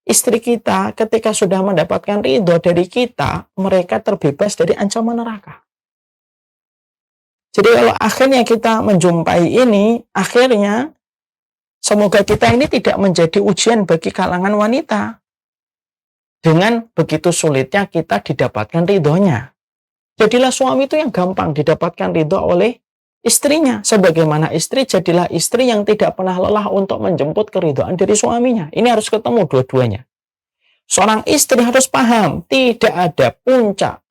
S1: istri kita ketika sudah mendapatkan ridho dari kita, mereka terbebas dari ancaman neraka. Jadi kalau akhirnya kita menjumpai ini, akhirnya semoga kita ini tidak menjadi ujian bagi kalangan wanita. Dengan begitu sulitnya kita didapatkan ridhonya. Jadilah suami itu yang gampang didapatkan ridho oleh istrinya. Sebagaimana istri, jadilah istri yang tidak pernah lelah untuk menjemput keridhaan dari suaminya. Ini harus ketemu dua-duanya. Seorang istri harus paham, tidak ada puncak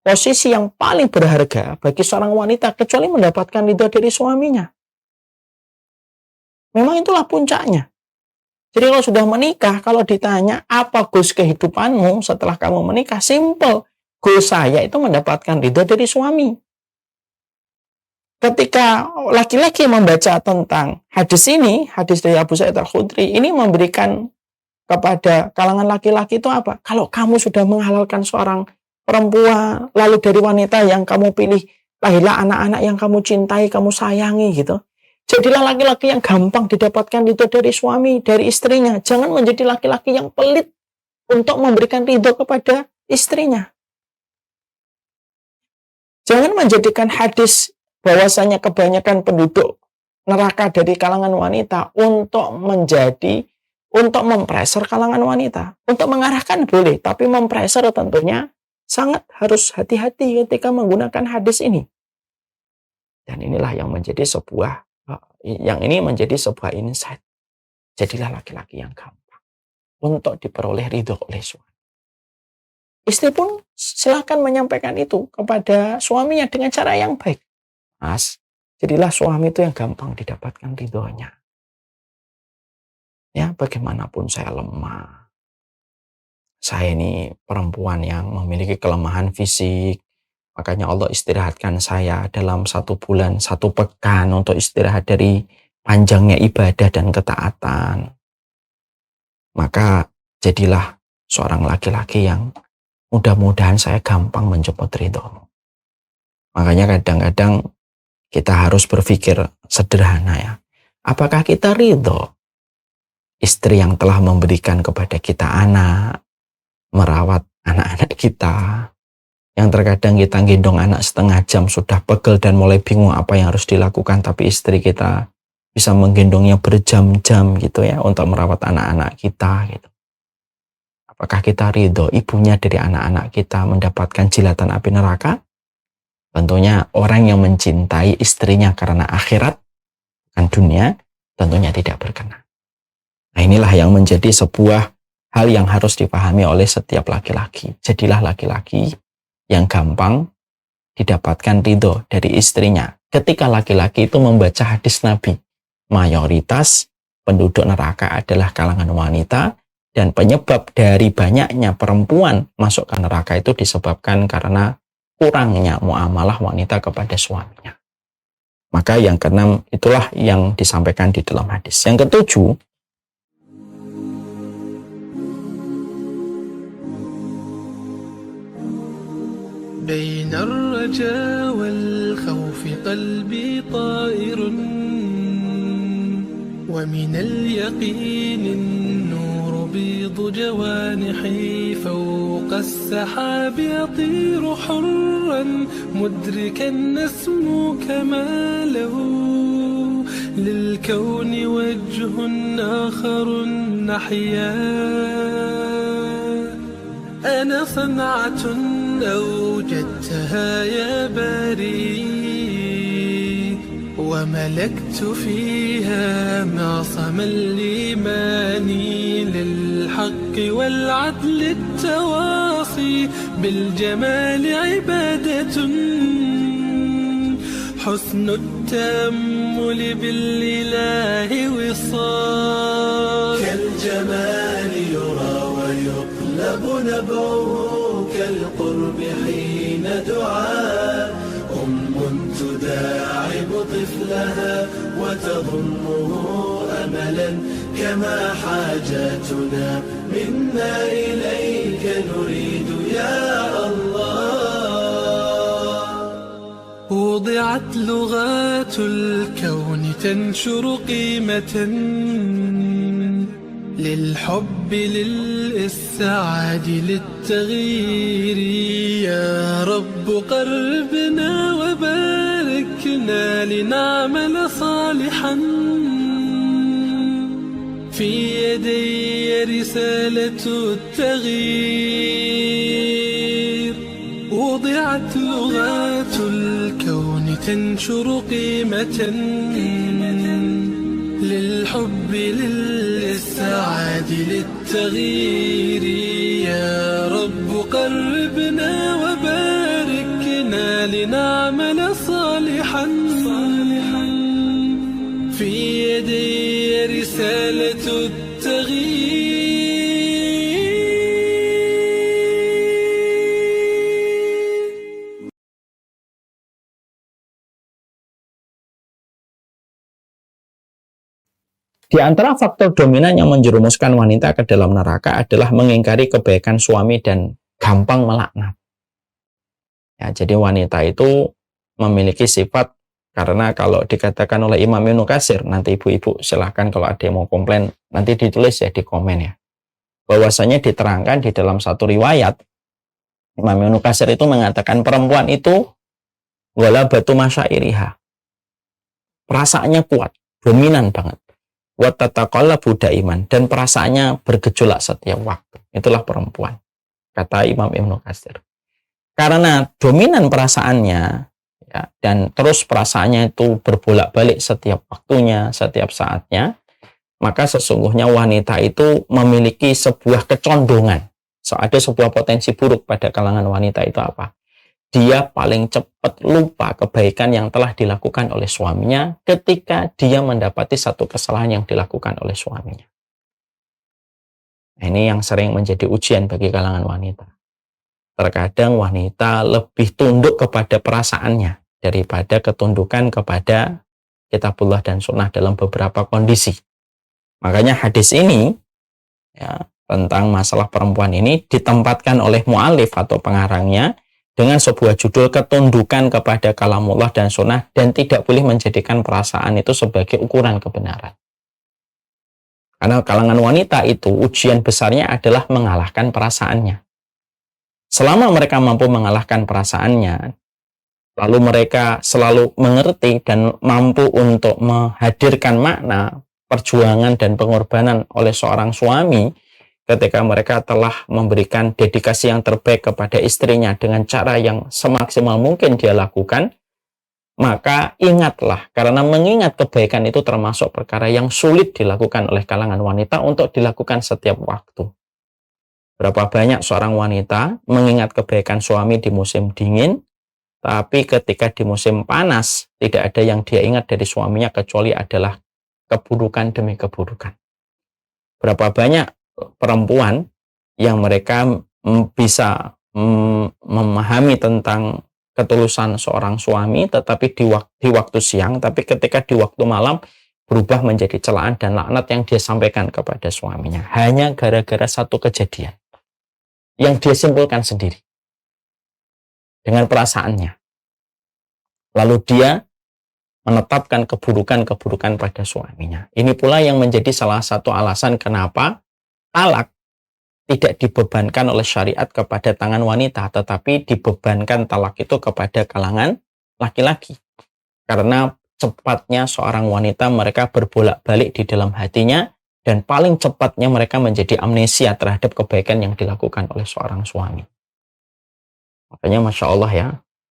S1: posisi yang paling berharga bagi seorang wanita kecuali mendapatkan ridho dari suaminya. Memang itulah puncaknya. Jadi kalau sudah menikah, kalau ditanya apa goals kehidupanmu setelah kamu menikah, simple. Goals saya itu mendapatkan ridho dari suami. Ketika laki-laki membaca tentang hadis ini, hadis dari Abu Sa'id Al-Khudri, ini memberikan kepada kalangan laki-laki itu apa? Kalau kamu sudah menghalalkan seorang perempuan, lalu dari wanita yang kamu pilih, lahirlah anak-anak yang kamu cintai, kamu sayangi gitu. Jadilah laki-laki yang gampang didapatkan ridho dari suami, dari istrinya. Jangan menjadi laki-laki yang pelit untuk memberikan ridho kepada istrinya. Jangan menjadikan hadis bahwasanya kebanyakan penduduk neraka dari kalangan wanita untuk mempreser kalangan wanita. Untuk mengarahkan boleh, tapi mempreser tentunya sangat harus hati-hati ketika menggunakan hadis ini. Dan inilah yang menjadi sebuah insight. Jadilah laki-laki yang gampang untuk diperoleh ridho oleh suami. Istri pun silakan menyampaikan itu kepada suaminya dengan cara yang baik. Mas, jadilah suami itu yang gampang didapatkan ridhonya. Ya, bagaimanapun saya lemah. Saya ini perempuan yang memiliki kelemahan fisik. Makanya Allah istirahatkan saya dalam 1 bulan, 1 pekan untuk istirahat dari panjangnya ibadah dan ketaatan. Maka jadilah seorang laki-laki yang mudah-mudahan saya gampang menjemput ridhomu. Makanya kadang-kadang kita harus berpikir sederhana ya. Apakah kita ridho istri yang telah memberikan kepada kita anak, merawat anak-anak kita, yang terkadang kita gendong anak setengah jam sudah pegel dan mulai bingung apa yang harus dilakukan, tapi istri kita bisa menggendongnya berjam-jam gitu ya untuk merawat anak-anak kita gitu. Apakah kita ridho ibunya dari anak-anak kita mendapatkan jilatan api neraka? Tentunya orang yang mencintai istrinya karena akhirat, bukan dunia, tentunya tidak berkenan. Nah, inilah yang menjadi sebuah hal yang harus dipahami oleh setiap laki-laki. Jadilah laki-laki yang gampang didapatkan ridho dari istrinya. Ketika laki-laki itu membaca hadis Nabi, mayoritas penduduk neraka adalah kalangan wanita, dan penyebab dari banyaknya perempuan masuk ke neraka itu disebabkan karena kurangnya muamalah wanita kepada suaminya. Maka yang keenam itulah yang disampaikan di dalam hadis. Yang ketujuh,
S2: بين الرجاء والخوف قلبي طائر ومن اليقين النور بيض جوانحي فوق السحاب يطير حرا مدركا نسمو كماله للكون وجه آخر نحيا أنا صنعة أوجدتها يا باري وملكت فيها معصم الإيمان للحق والعدل التواصي بالجمال عبادة حسن التأمل بالإله وصال كالجمال يرى ويقلب نبعه كالقرب حين دعاء تداعب طفلها وتضمه أملا كما حاجاتنا منا إليك نريد يا الله وضعت لغات الكون تنشر قيمة للحب للإسعاد للتغيير يا رب قربنا وباركنا لنعمل صالحا في يدي رسالة التغيير وضعت لغات الكون تنشر قيمة للحب للسعاد للتغيير يا رب قربنا وباركنا لنعمل صالحا في يدي رسالة التغيير
S1: Di antara faktor dominan yang menjerumuskan wanita ke dalam neraka adalah mengingkari kebaikan suami dan gampang melaknat. Ya, jadi wanita itu memiliki sifat, karena kalau dikatakan oleh Imam Ibnu Katsir, nanti ibu-ibu silahkan kalau ada yang mau komplain, nanti ditulis ya di komen ya. Bahwasanya diterangkan di dalam satu riwayat, Imam Ibnu Katsir itu mengatakan perempuan itu wala batu masyairiha. Perasaannya kuat, dominan banget. Watataqallabu daiman, dan perasaannya bergejolak setiap waktu. Itulah perempuan, kata Imam Ibnu Katsir. Karena dominan perasaannya ya, dan terus perasaannya itu berbolak-balik setiap waktunya, setiap saatnya, maka sesungguhnya wanita itu memiliki sebuah kecondongan. So, ada sebuah potensi buruk pada kalangan wanita itu apa? Dia paling cepat lupa kebaikan yang telah dilakukan oleh suaminya ketika dia mendapati satu kesalahan yang dilakukan oleh suaminya. Nah, ini yang sering menjadi ujian bagi kalangan wanita. Terkadang wanita lebih tunduk kepada perasaannya daripada ketundukan kepada kitabullah dan sunnah dalam beberapa kondisi. Makanya hadis ini ya, tentang masalah perempuan ini ditempatkan oleh mu'alif atau pengarangnya dengan sebuah judul ketundukan kepada kalamullah dan sunnah, dan tidak boleh menjadikan perasaan itu sebagai ukuran kebenaran. Karena kalangan wanita itu ujian besarnya adalah mengalahkan perasaannya. Selama mereka mampu mengalahkan perasaannya, lalu mereka selalu mengerti dan mampu untuk menghadirkan makna perjuangan dan pengorbanan oleh seorang suami ketika mereka telah memberikan dedikasi yang terbaik kepada istrinya dengan cara yang semaksimal mungkin dia lakukan, maka ingatlah, karena mengingat kebaikan itu termasuk perkara yang sulit dilakukan oleh kalangan wanita untuk dilakukan setiap waktu. Berapa banyak seorang wanita mengingat kebaikan suami di musim dingin, tapi ketika di musim panas, tidak ada yang dia ingat dari suaminya kecuali adalah keburukan demi keburukan. Berapa banyak perempuan yang mereka bisa memahami tentang ketulusan seorang suami, tetapi di waktu siang, tapi ketika di waktu malam berubah menjadi celaan dan laknat yang dia sampaikan kepada suaminya. Hanya gara-gara satu kejadian yang dia simpulkan sendiri dengan perasaannya. Lalu dia menetapkan keburukan-keburukan pada suaminya. Ini pula yang menjadi salah satu alasan kenapa talak tidak dibebankan oleh syariat kepada tangan wanita, tetapi dibebankan talak itu kepada kalangan laki-laki. Karena cepatnya seorang wanita mereka berbolak-balik di dalam hatinya, dan paling cepatnya mereka menjadi amnesia terhadap kebaikan yang dilakukan oleh seorang suami. Makanya Masya Allah ya,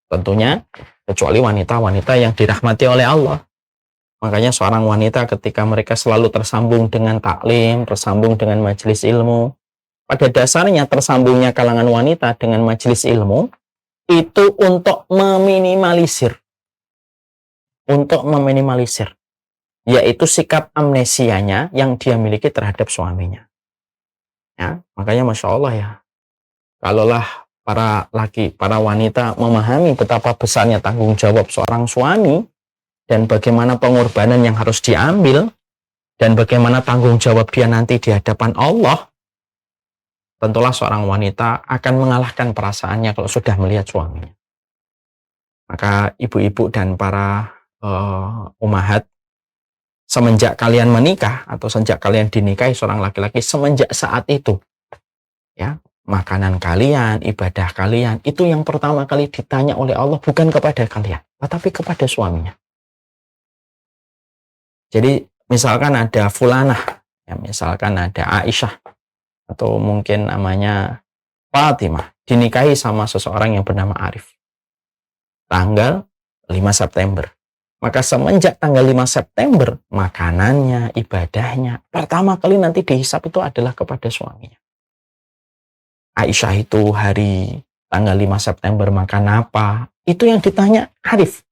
S1: tentunya kecuali wanita-wanita yang dirahmati oleh Allah. Makanya seorang wanita ketika mereka selalu tersambung dengan taklim, tersambung dengan majelis ilmu, pada dasarnya tersambungnya kalangan wanita dengan majelis ilmu itu untuk meminimalisir, yaitu sikap amnesianya yang dia miliki terhadap suaminya. Ya, makanya Masya Allah ya, kalaulah para wanita memahami betapa besarnya tanggung jawab seorang suami dan bagaimana pengorbanan yang harus diambil dan bagaimana tanggung jawab dia nanti di hadapan Allah, tentulah seorang wanita akan mengalahkan perasaannya kalau sudah melihat suaminya. Maka ibu-ibu dan para ummahat, semenjak kalian menikah atau sejak kalian dinikahi seorang laki-laki, semenjak saat itu ya, makanan kalian, ibadah kalian, itu yang pertama kali ditanya oleh Allah bukan kepada kalian, tetapi kepada suaminya. Jadi misalkan ada fulanah, ya, misalkan ada Aisyah, atau mungkin namanya Fatimah, dinikahi sama seseorang yang bernama Arif. Tanggal 5 September. Maka semenjak tanggal 5 September, makanannya, ibadahnya, pertama kali nanti dihisap itu adalah kepada suaminya. Aisyah itu hari tanggal 5 September makan apa? Itu yang ditanya Arif.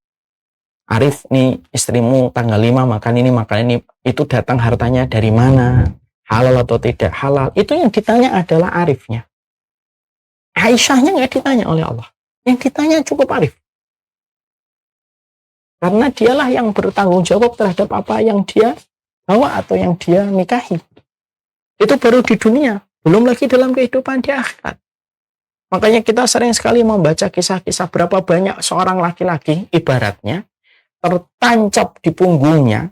S1: Arif, nih istrimu tanggal 5 makan ini, itu datang hartanya dari mana? Halal atau tidak halal? Itu yang ditanya adalah Arifnya. Aisyahnya nggak ditanya oleh Allah. Yang ditanya cukup Arif. Karena dialah yang bertanggung jawab terhadap apa yang dia bawa atau yang dia nikahi. Itu baru di dunia. Belum lagi dalam kehidupan di akhirat. Makanya kita sering sekali membaca kisah-kisah berapa banyak seorang laki-laki ibaratnya tertancap di punggungnya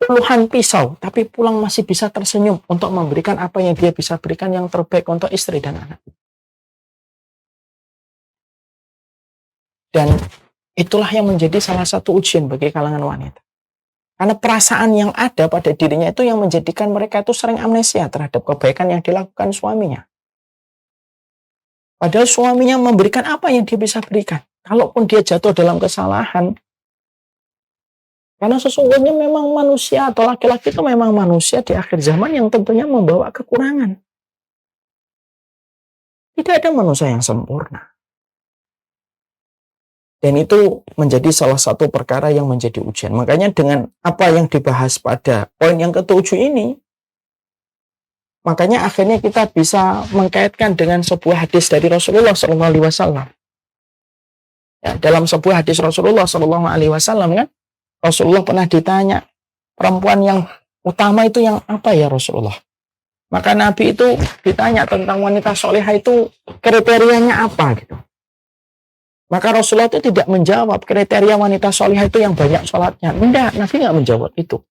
S1: puluhan pisau, tapi pulang masih bisa tersenyum untuk memberikan apa yang dia bisa berikan yang terbaik untuk istri dan anak. Dan itulah yang menjadi salah satu ujian bagi kalangan wanita. Karena perasaan yang ada pada dirinya itu yang menjadikan mereka itu sering amnesia terhadap kebaikan yang dilakukan suaminya. Padahal suaminya memberikan apa yang dia bisa berikan. Kalaupun dia jatuh dalam kesalahan, karena sesungguhnya memang manusia atau laki-laki itu memang manusia di akhir zaman yang tentunya membawa kekurangan. Tidak ada manusia yang sempurna. Dan itu menjadi salah satu perkara yang menjadi ujian. Makanya dengan apa yang dibahas pada poin yang ke-7 ini, makanya akhirnya kita bisa mengkaitkan dengan sebuah hadis dari Rasulullah SAW. Ya, dalam sebuah hadis Rasulullah SAW kan, Rasulullah pernah ditanya, perempuan yang utama itu yang apa ya Rasulullah? Maka Nabi itu ditanya tentang wanita solehah itu kriterianya apa gitu. Maka Rasulullah itu tidak menjawab kriteria wanita solehah itu yang banyak sholatnya. Enggak, Nabi nggak menjawab itu.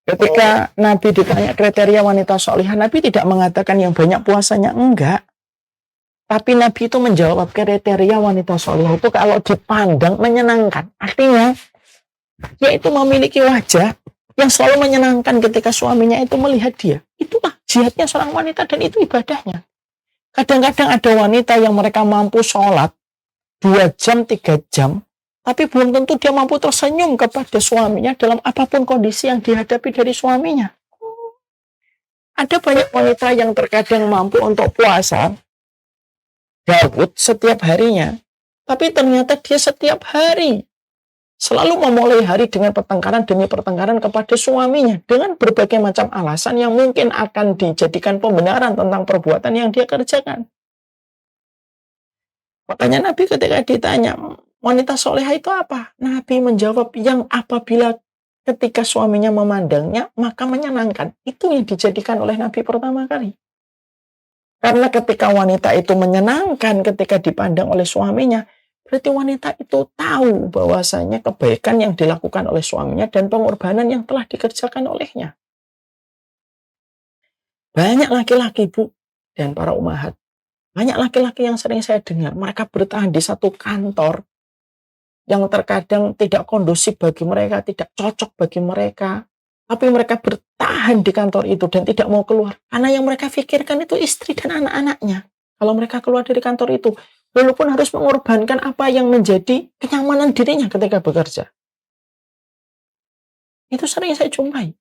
S1: Ketika Nabi ditanya kriteria wanita solehah, Nabi tidak mengatakan yang banyak puasanya, enggak. Tapi Nabi itu menjawab kriteria wanita solehah itu kalau dipandang menyenangkan. Artinya, yaitu memiliki wajah yang selalu menyenangkan ketika suaminya itu melihat dia. Itulah jihadnya seorang wanita dan itu ibadahnya. Kadang-kadang ada wanita yang mereka mampu sholat 2 jam, 3 jam, tapi belum tentu dia mampu tersenyum kepada suaminya dalam apapun kondisi yang dihadapi dari suaminya. Ada banyak wanita yang terkadang mampu untuk puasa Daud setiap harinya, tapi ternyata dia setiap hari selalu memulai hari dengan pertengkaran demi pertengkaran kepada suaminya dengan berbagai macam alasan yang mungkin akan dijadikan pembenaran tentang perbuatan yang dia kerjakan. Makanya Nabi ketika ditanya, wanita solehah itu apa? Nabi menjawab yang apabila ketika suaminya memandangnya, maka menyenangkan. Itu yang dijadikan oleh Nabi pertama kali. Karena ketika wanita itu menyenangkan ketika dipandang oleh suaminya, berarti wanita itu tahu bahwasanya kebaikan yang dilakukan oleh suaminya dan pengorbanan yang telah dikerjakan olehnya. Banyak laki-laki, Bu, dan para ummahat, banyak laki-laki yang sering saya dengar, mereka bertahan di satu kantor yang terkadang tidak kondusif bagi mereka, tidak cocok bagi mereka, tapi mereka bertahan di kantor itu dan tidak mau keluar. Karena yang mereka pikirkan itu istri dan anak-anaknya. Kalau mereka keluar dari kantor itu, walaupun harus mengorbankan apa yang menjadi kenyamanan dirinya ketika bekerja. Itu sering saya jumpai.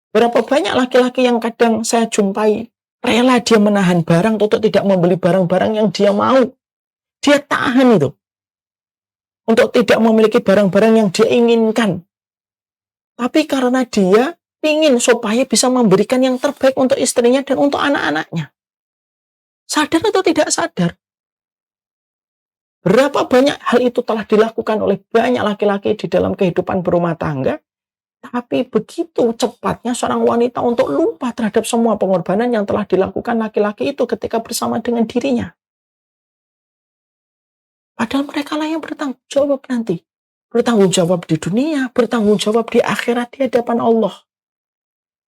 S1: Berapa banyak laki-laki yang kadang saya jumpai, rela dia menahan barang untuk tidak membeli barang-barang yang dia mau. Dia tahan itu. Untuk tidak memiliki barang-barang yang dia inginkan. Tapi karena dia ingin supaya bisa memberikan yang terbaik untuk istrinya dan untuk anak-anaknya. Sadar atau tidak sadar? Berapa banyak hal itu telah dilakukan oleh banyak laki-laki di dalam kehidupan berumah tangga, tapi begitu cepatnya seorang wanita untuk lupa terhadap semua pengorbanan yang telah dilakukan laki-laki itu ketika bersama dengan dirinya. Padahal mereka lah yang bertanggung jawab nanti. Bertanggung jawab di dunia, bertanggung jawab di akhirat di hadapan Allah.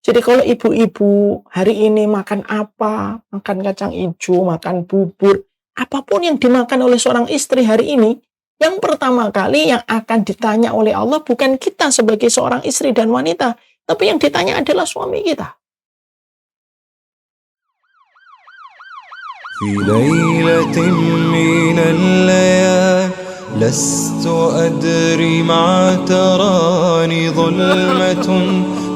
S1: Jadi kalau ibu-ibu hari ini makan apa, makan kacang hijau, makan bubur, apapun yang dimakan oleh seorang istri hari ini, yang pertama kali yang akan ditanya oleh Allah bukan kita sebagai seorang istri dan wanita, tapi yang ditanya adalah suami kita.
S2: في ليلة من الليالي لست أدري ما تراني ظلمة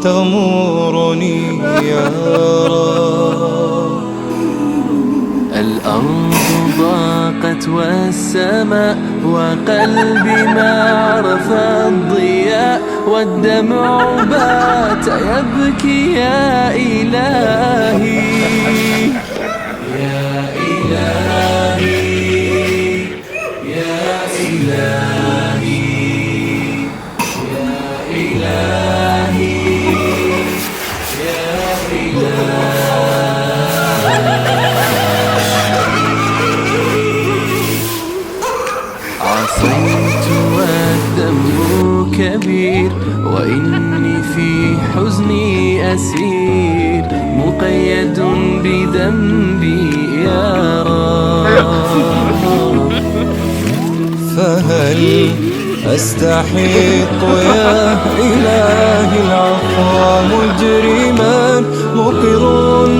S2: تغمرني يا رب الأرض ضاقت والسماء وقلبي ما عرف الضياء والدمع بات يبكي يا إلهي يا إلهي يا إلهي يا إلهي يا عصيت والذنب كبير وإني في حزني أسير مقيد بذنبي يا رب فهل أستحق يا إلهي العفو مجرما مقر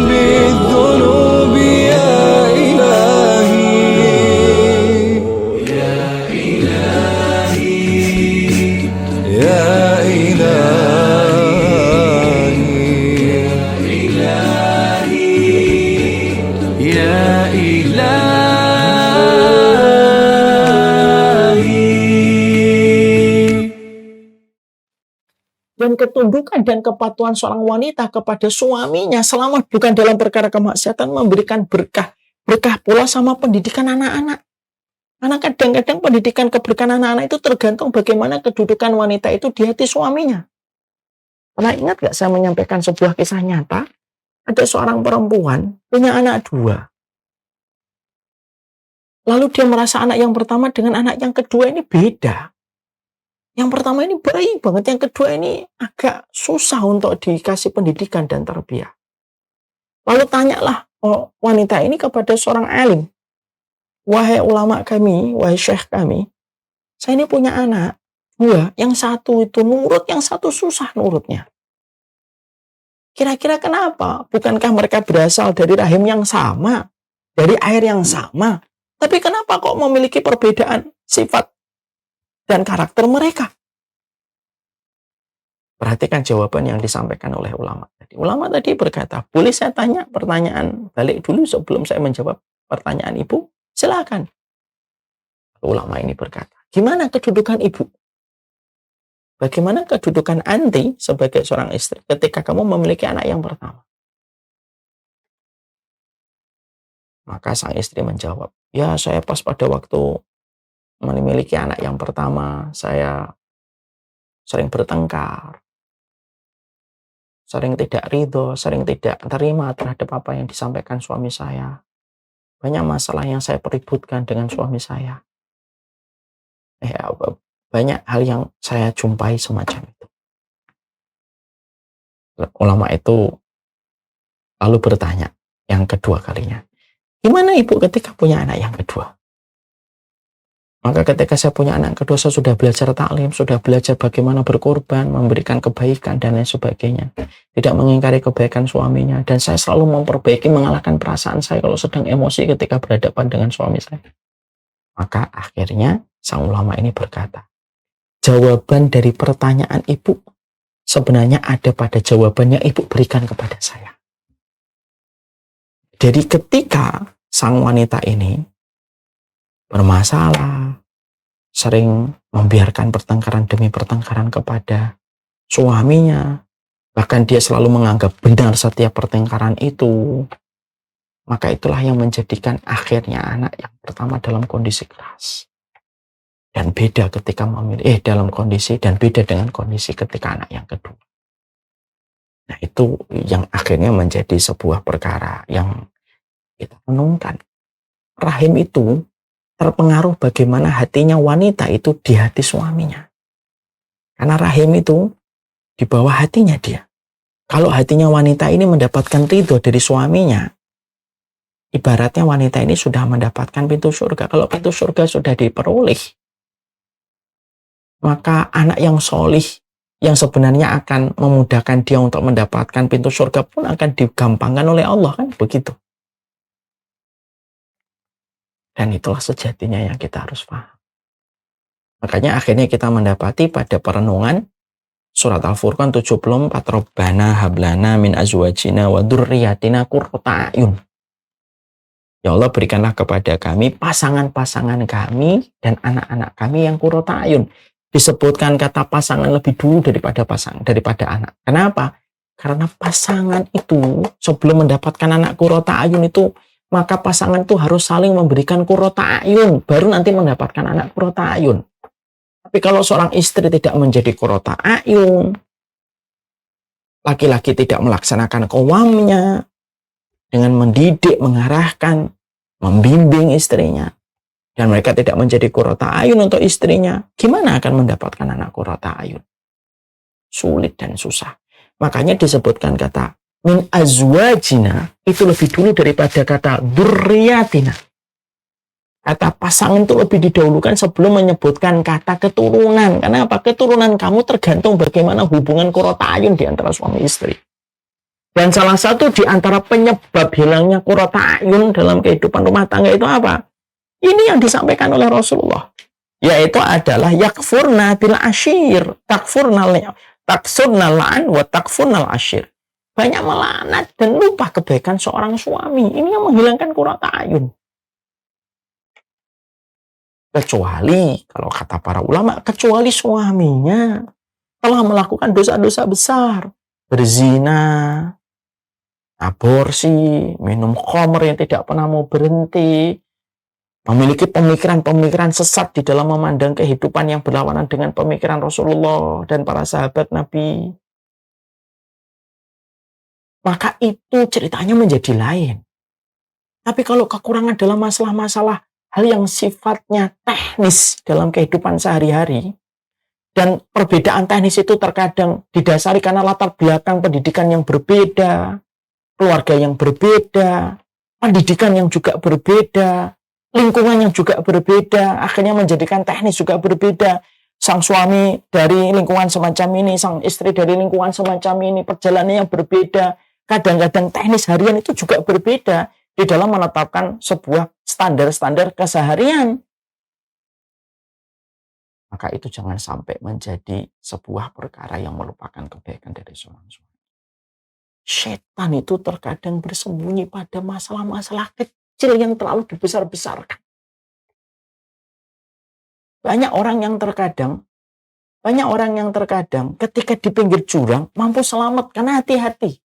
S2: بالذنوب يا إلهي يا إلهي يا
S1: Dan ketundukan dan kepatuhan seorang wanita kepada suaminya selama bukan dalam perkara kemaksiatan memberikan berkah. Berkah pula sama pendidikan anak-anak. Karena kadang-kadang pendidikan keberkahan anak-anak itu tergantung bagaimana kedudukan wanita itu di hati suaminya. Pernah ingat gak saya menyampaikan sebuah kisah nyata? Ada seorang perempuan punya anak 2. Lalu dia merasa anak yang pertama dengan anak yang kedua ini beda. Yang pertama ini baik banget, yang kedua ini agak susah untuk dikasih pendidikan dan tarbiyah. Lalu tanyalah wanita ini kepada seorang alim. Wahai ulama kami, wahai syekh kami, saya ini punya anak 2, yang satu itu nurut, yang satu susah nurutnya. Kira-kira kenapa? Bukankah mereka berasal dari rahim yang sama, dari air yang sama? Tapi kenapa kok memiliki perbedaan sifat dan karakter mereka? Perhatikan jawaban yang disampaikan oleh ulama tadi. Ulama tadi berkata, boleh saya tanya pertanyaan balik dulu sebelum saya menjawab pertanyaan ibu? Silakan. Ulama ini berkata, gimana kedudukan ibu? Bagaimana kedudukan anti sebagai seorang istri ketika kamu memiliki anak yang pertama? Maka sang istri menjawab, ya saya pas pada waktu memiliki anak yang pertama, saya sering bertengkar, sering tidak ridho, sering tidak terima terhadap apa yang disampaikan suami saya. Banyak masalah yang saya peributkan dengan suami saya. Banyak hal yang saya jumpai semacam itu. Ulama itu lalu bertanya yang kedua kalinya, gimana ibu ketika punya anak yang kedua? Maka ketika saya punya anak kedua, saya sudah belajar taklim, sudah belajar bagaimana berkorban, memberikan kebaikan, dan lain sebagainya. Tidak mengingkari kebaikan suaminya. Dan saya selalu memperbaiki, mengalahkan perasaan saya kalau sedang emosi ketika berhadapan dengan suami saya. Maka akhirnya sang ulama ini berkata, jawaban dari pertanyaan ibu sebenarnya ada pada jawaban yang ibu berikan kepada saya. Jadi ketika sang wanita ini bermasalah, sering membiarkan pertengkaran demi pertengkaran kepada suaminya, bahkan dia selalu menganggap benar setiap pertengkaran itu, maka itulah yang menjadikan akhirnya anak yang pertama dalam kondisi keras. Dan beda ketika dalam kondisi dan beda dengan kondisi ketika anak yang kedua. Nah, itu yang akhirnya menjadi sebuah perkara yang kita renungkan. Rahim itu terpengaruh bagaimana hatinya wanita itu di hati suaminya. Karena rahim itu di bawah hatinya dia. Kalau hatinya wanita ini mendapatkan ridho dari suaminya, ibaratnya wanita ini sudah mendapatkan pintu surga. Kalau pintu surga sudah diperoleh, maka anak yang solih yang sebenarnya akan memudahkan dia untuk mendapatkan pintu surga pun akan digampangkan oleh Allah, kan begitu. Dan itulah sejatinya yang kita harus paham. Makanya akhirnya kita mendapati pada perenungan surat Al-Furqan 74, Rabbana hablana min azwajina wa dzurriyyatina qurrata a'yun. Ya Allah, berikanlah kepada kami pasangan-pasangan kami dan anak-anak kami yang qurrata a'yun. Disebutkan kata pasangan lebih dulu daripada anak. Kenapa? Karena pasangan itu sebelum mendapatkan anak qurrata a'yun itu, maka pasangan itu harus saling memberikan qurrata a'yun, baru nanti mendapatkan anak qurrata a'yun. Tapi kalau seorang istri tidak menjadi qurrata a'yun, laki-laki tidak melaksanakan qawamnya dengan mendidik, mengarahkan, membimbing istrinya, dan mereka tidak menjadi qurrata a'yun untuk istrinya, gimana akan mendapatkan anak qurrata a'yun? Sulit dan susah. Makanya disebutkan kata min azwajina itu lebih dulu daripada kata dzurriyyatina. Kata pasangan itu lebih didahulukan sebelum menyebutkan kata keturunan. Karena apa? Keturunan kamu tergantung bagaimana hubungan qurrata a'yun di antara suami istri. Dan salah satu di antara penyebab hilangnya qurrata a'yun dalam kehidupan rumah tangga itu apa? Ini yang disampaikan oleh Rasulullah. Yaitu adalah yakfurna bil ashir. Takfurnal la'an wa takfurnal ashir. Banyak melaknat dan lupa kebaikan seorang suami. Ini yang menghilangkan qurrata a'yun. Kecuali, kalau kata para ulama, kecuali suaminya telah melakukan dosa-dosa besar. Berzina, aborsi, minum khamr yang tidak pernah mau berhenti, memiliki pemikiran-pemikiran sesat di dalam memandang kehidupan yang berlawanan dengan pemikiran Rasulullah dan para sahabat Nabi.
S4: maka itu ceritanya menjadi lain. Tapi kalau kekurangan dalam masalah-masalah hal yang sifatnya teknis dalam kehidupan sehari-hari, dan perbedaan teknis itu terkadang didasari karena latar belakang pendidikan yang berbeda, keluarga yang berbeda, pendidikan yang juga berbeda, lingkungan yang juga berbeda, akhirnya menjadikan teknis juga berbeda. Sang suami dari lingkungan semacam ini, sang istri dari lingkungan semacam ini, perjalanannya berbeda. Kadang-kadang teknis harian itu juga berbeda di dalam menetapkan sebuah standar-standar keseharian. Maka itu jangan sampai menjadi sebuah perkara yang melupakan kebaikan dari seorang suami. Setan itu terkadang bersembunyi pada masalah-masalah kecil yang terlalu dibesar-besarkan. Banyak orang yang terkadang ketika di pinggir jurang mampu selamat karena hati-hati.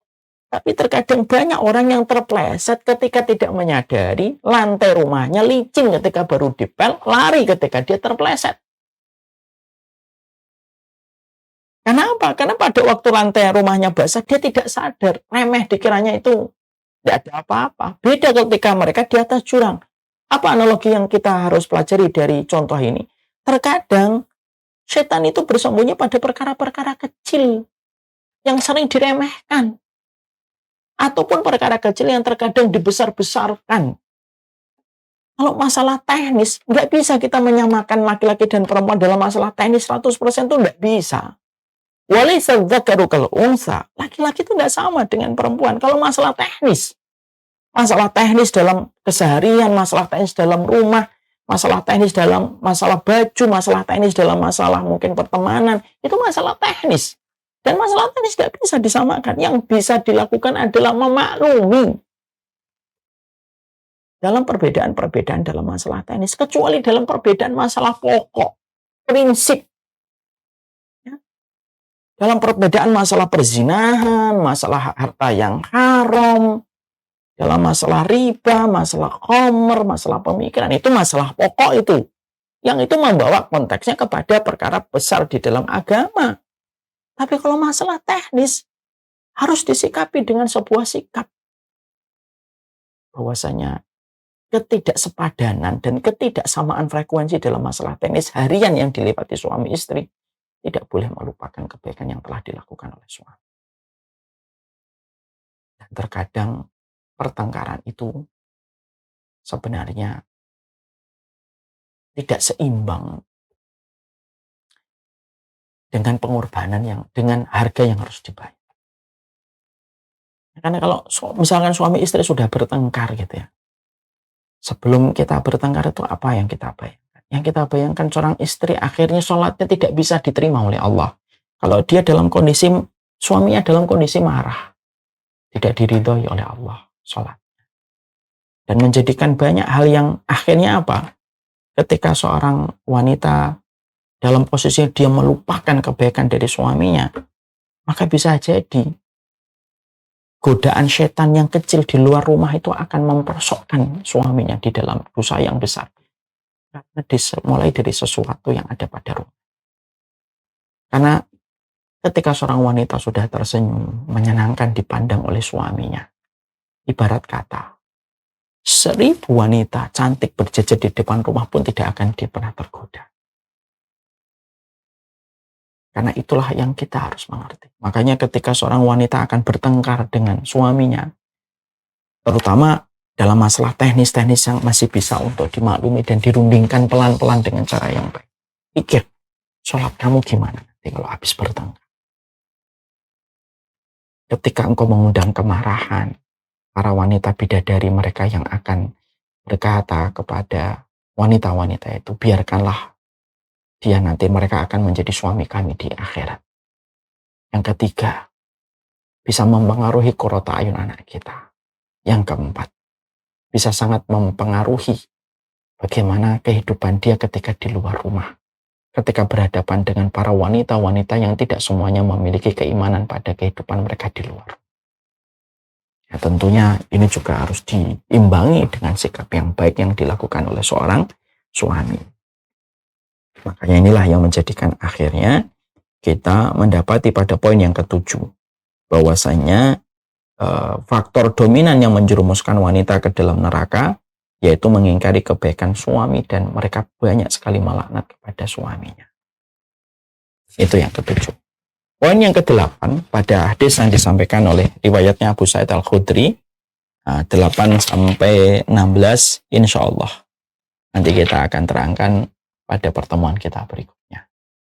S4: Tapi terkadang banyak orang yang terpleset ketika tidak menyadari lantai rumahnya licin ketika baru dipel, lari ketika dia terpleset. Kenapa? Karena pada waktu lantai rumahnya basah dia tidak sadar, remeh dikiranya itu tidak ada apa-apa. Beda ketika mereka di atas jurang. Apa analogi yang kita harus pelajari dari contoh ini? Terkadang setan itu bersembunyi pada perkara-perkara kecil yang sering diremehkan. Ataupun perkara kecil yang terkadang dibesar-besarkan. Kalau masalah teknis, nggak bisa kita menyamakan laki-laki dan perempuan dalam masalah teknis 100% itu nggak bisa. Walaysa dzakaru kal unsa. Laki-laki itu nggak sama dengan perempuan. Kalau masalah teknis dalam keseharian, masalah teknis dalam rumah, masalah teknis dalam masalah baju, masalah teknis dalam masalah mungkin pertemanan, itu masalah teknis. Dan masalah teknis tidak bisa disamakan. Yang bisa dilakukan adalah memaklumi dalam perbedaan-perbedaan dalam masalah teknis, kecuali dalam perbedaan masalah pokok, prinsip. Ya. Dalam perbedaan masalah perzinahan, masalah harta yang haram, dalam masalah riba, masalah khomer, masalah pemikiran, itu masalah pokok itu. Yang itu membawa konteksnya kepada perkara besar di dalam agama. Tapi kalau masalah teknis, harus disikapi dengan sebuah sikap. Bahwasanya ketidaksepadanan dan ketidaksamaan frekuensi dalam masalah teknis harian yang dilewati suami istri tidak boleh melupakan kebaikan yang telah dilakukan oleh suami. Dan terkadang pertengkaran itu sebenarnya tidak seimbang dengan pengorbanan dengan harga yang harus dibayar. Karena kalau misalkan suami istri sudah bertengkar gitu ya, sebelum kita bertengkar itu apa yang kita bayangkan? Yang kita bayangkan seorang istri akhirnya sholatnya tidak bisa diterima oleh Allah. Kalau dia dalam kondisi, suaminya dalam kondisi marah, tidak diridhoi oleh Allah sholat. Dan menjadikan banyak hal yang akhirnya apa? Ketika seorang wanita dalam posisi dia melupakan kebaikan dari suaminya, maka bisa jadi godaan setan yang kecil di luar rumah itu akan mempersokkan suaminya di dalam dosa yang besar. Karena mulai dari sesuatu yang ada pada rumah. Karena ketika seorang wanita sudah tersenyum, menyenangkan dipandang oleh suaminya, ibarat kata, 1000 wanita cantik berjejer di depan rumah pun tidak akan pernah tergoda. Karena itulah yang kita harus mengerti. Makanya ketika seorang wanita akan bertengkar dengan suaminya, terutama dalam masalah teknis-teknis yang masih bisa untuk dimaklumi dan dirundingkan pelan-pelan dengan cara yang baik. Pikir, sholat kamu gimana nanti kalau habis bertengkar? Ketika engkau mengundang kemarahan, para wanita bidadari mereka yang akan berkata kepada wanita-wanita itu, biarkanlah dia nanti mereka akan menjadi suami kami di akhirat. Yang ketiga, bisa mempengaruhi qurrata ayun anak kita. Yang keempat, bisa sangat mempengaruhi bagaimana kehidupan dia ketika di luar rumah. Ketika berhadapan dengan para wanita-wanita yang tidak semuanya memiliki keimanan pada kehidupan mereka di luar. Ya, tentunya ini juga harus diimbangi dengan sikap yang baik yang dilakukan oleh seorang suami. Makanya inilah yang menjadikan akhirnya kita mendapati pada poin yang ketujuh, bahwasanya faktor dominan yang menjerumuskan wanita ke dalam neraka, yaitu mengingkari kebaikan suami dan mereka banyak sekali melaknat kepada suaminya. Itu yang ketujuh. Poin yang kedelapan pada hadis yang disampaikan oleh riwayatnya Abu Sa'id Al-Khudri, 8 sampai 16, insya Allah nanti kita akan terangkan pada pertemuan kita berikutnya.